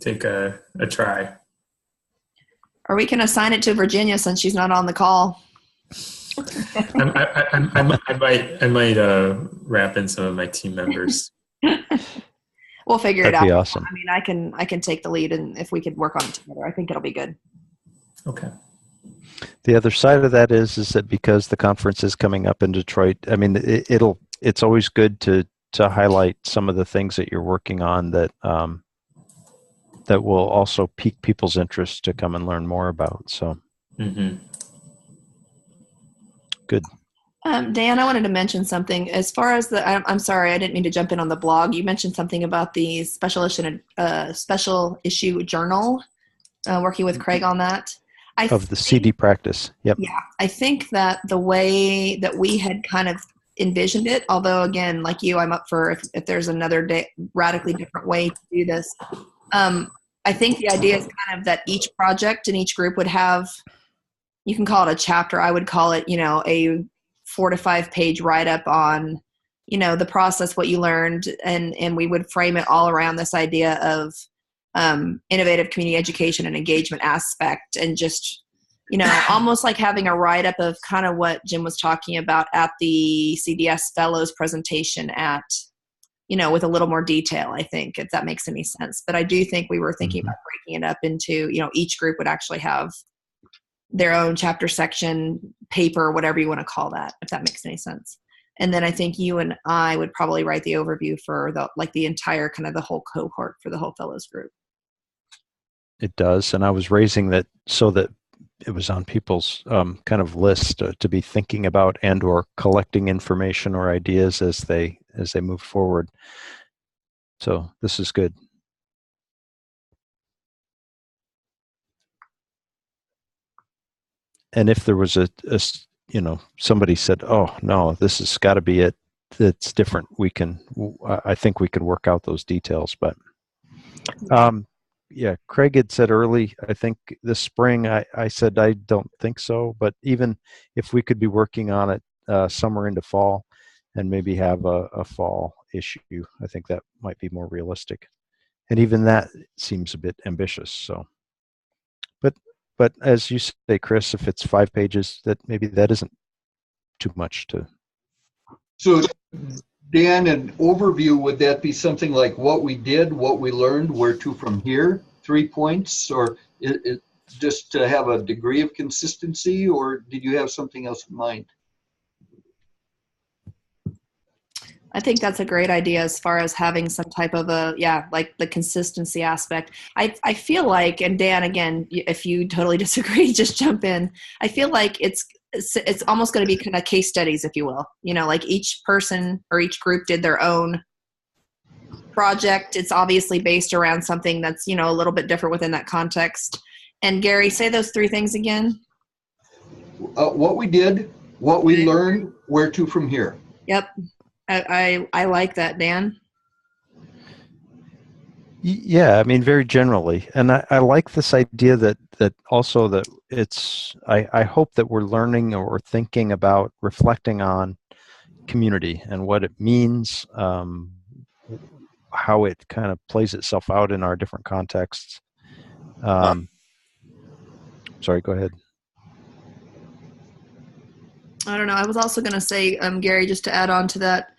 take a try.
Or we can assign it to Virginia since she's not on the call.
I might wrap in some of my team members.
We'll figure it out.
That'd be awesome.
I mean, I can take the lead, and if we could work on it together, I think it'll be good.
Okay.
The other side of that is that because the conference is coming up in Detroit, I mean, it's always good to highlight some of the things that you're working on that that will also pique people's interest to come and learn more about. So.
Mm-hmm.
Good.
Dan, I wanted to mention something. As far as I'm sorry, I didn't mean to jump in on the blog. You mentioned something about the special issue journal, working with Craig on that.
Of the CD Practice. Yep.
Yeah. I think that the way that we had kind of envisioned it, although again, like you, I'm up for if there's another radically different way to do this. I think the idea is kind of that each project and each group would have, you can call it a chapter. I would call it, a 4 to 5 page write-up on, the process, what you learned, and we would frame it all around this idea of innovative community education and engagement aspect, and just, almost like having a write-up of kind of what Jim was talking about at the CDS Fellows presentation with a little more detail, I think, if that makes any sense. But I do think we were thinking about breaking it up into, each group would actually have their own chapter, section, paper, whatever you want to call that, if that makes any sense. And then I think you and I would probably write the overview for the entire kind of the whole cohort for the whole Fellows Group.
It does. And I was raising that so that it was on people's kind of list to be thinking about and or collecting information or ideas as they move forward. So this is good. And if there was a somebody said, oh no, this has got to be it, it's different, I think we can work out those details. But yeah, Craig had said early, I think this spring, I said I don't think so, but even if we could be working on it summer into fall and maybe have a fall issue, I think that might be more realistic. And even that seems a bit ambitious. So, but as you say, Chris, if it's 5 pages, that maybe that isn't too much to.
So, Dan, an overview, would that be something like what we did, what we learned, where to from here, 3 points, or just to have a degree of consistency, or did you have something else in mind?
I think that's a great idea as far as having some type of like the consistency aspect. I feel like, and Dan, again, if you totally disagree, just jump in. I feel like it's almost going to be kind of case studies, if you will. Like each person or each group did their own project. It's obviously based around something that's, a little bit different within that context. And Gary, say those 3 things again.
What we did, what we learned, where to from here.
Yep. I like that, Dan.
Yeah, I mean, very generally. And I like this idea that also that it's, I hope that we're learning or thinking about reflecting on community and what it means, how it kind of plays itself out in our different contexts. Sorry, go ahead.
I don't know. I was also going to say, Gary, just to add on to that,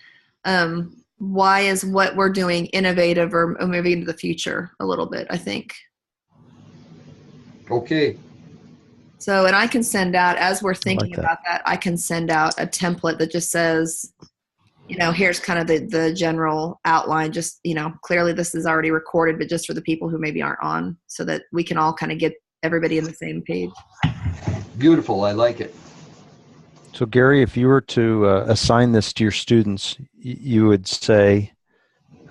why is what we're doing innovative or moving into the future a little bit, I think.
Okay.
So, and I can send out, as we're thinking about that, I can send out a template that just says, here's kind of the general outline, just, clearly this is already recorded, but just for the people who maybe aren't on, so that we can all kind of get everybody in the same page.
Beautiful. I like it.
So Gary, if you were to assign this to your students, you would say,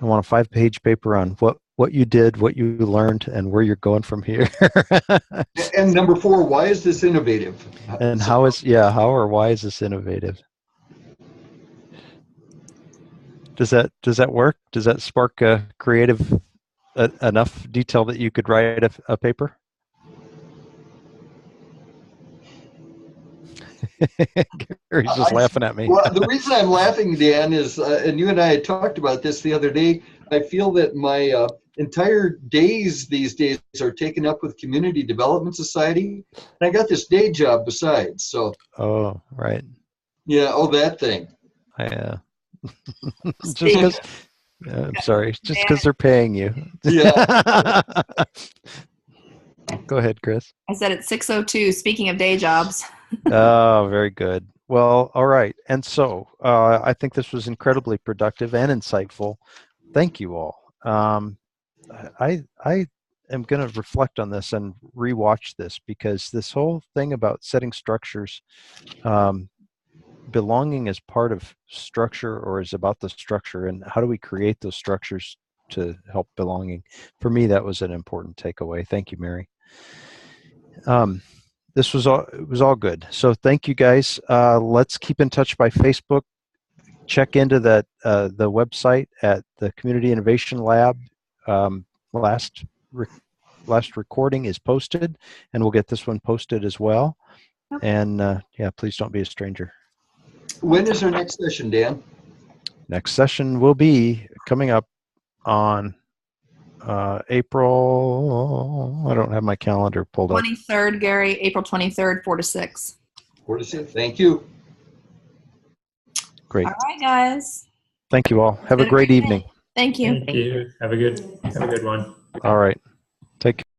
I want a 5-page paper on what you did, what you learned, and where you're going from here.
And number 4, why is this innovative?
And how or why is this innovative? Does that work? Does that spark a creative enough detail that you could write a paper? Gary's just laughing at me.
Well, the reason I'm laughing, Dan, is, and you and I had talked about this the other day, I feel that my entire days these days are taken up with Community Development Society, and I got this day job besides. So.
Oh, right.
Yeah. Oh, that thing.
Just because. I'm sorry. Just because they're paying you.
Yeah.
Go ahead, Chris.
I said it's 6:02. Speaking of day jobs.
Oh, very good. Well, all right. And so I think this was incredibly productive and insightful. Thank you all. I am going to reflect on this and rewatch this, because this whole thing about setting structures, belonging is part of structure or is about the structure, and how do we create those structures to help belonging? For me, that was an important takeaway. Thank you, Mary. It was all good. So thank you guys. Let's keep in touch by Facebook. Check into the website at the Community Innovation Lab. Last recording is posted, and we'll get this one posted as well. Okay. And please don't be a stranger.
When is our next session, Dan?
Next session will be coming up on April, I don't have my calendar pulled up.
23rd, Gary, April 23rd, 4 to 6.
4 to 6. Thank you.
Great.
All right, guys.
Thank you all. Have a great evening.
Thank you.
Thank you. Have a good one.
All right.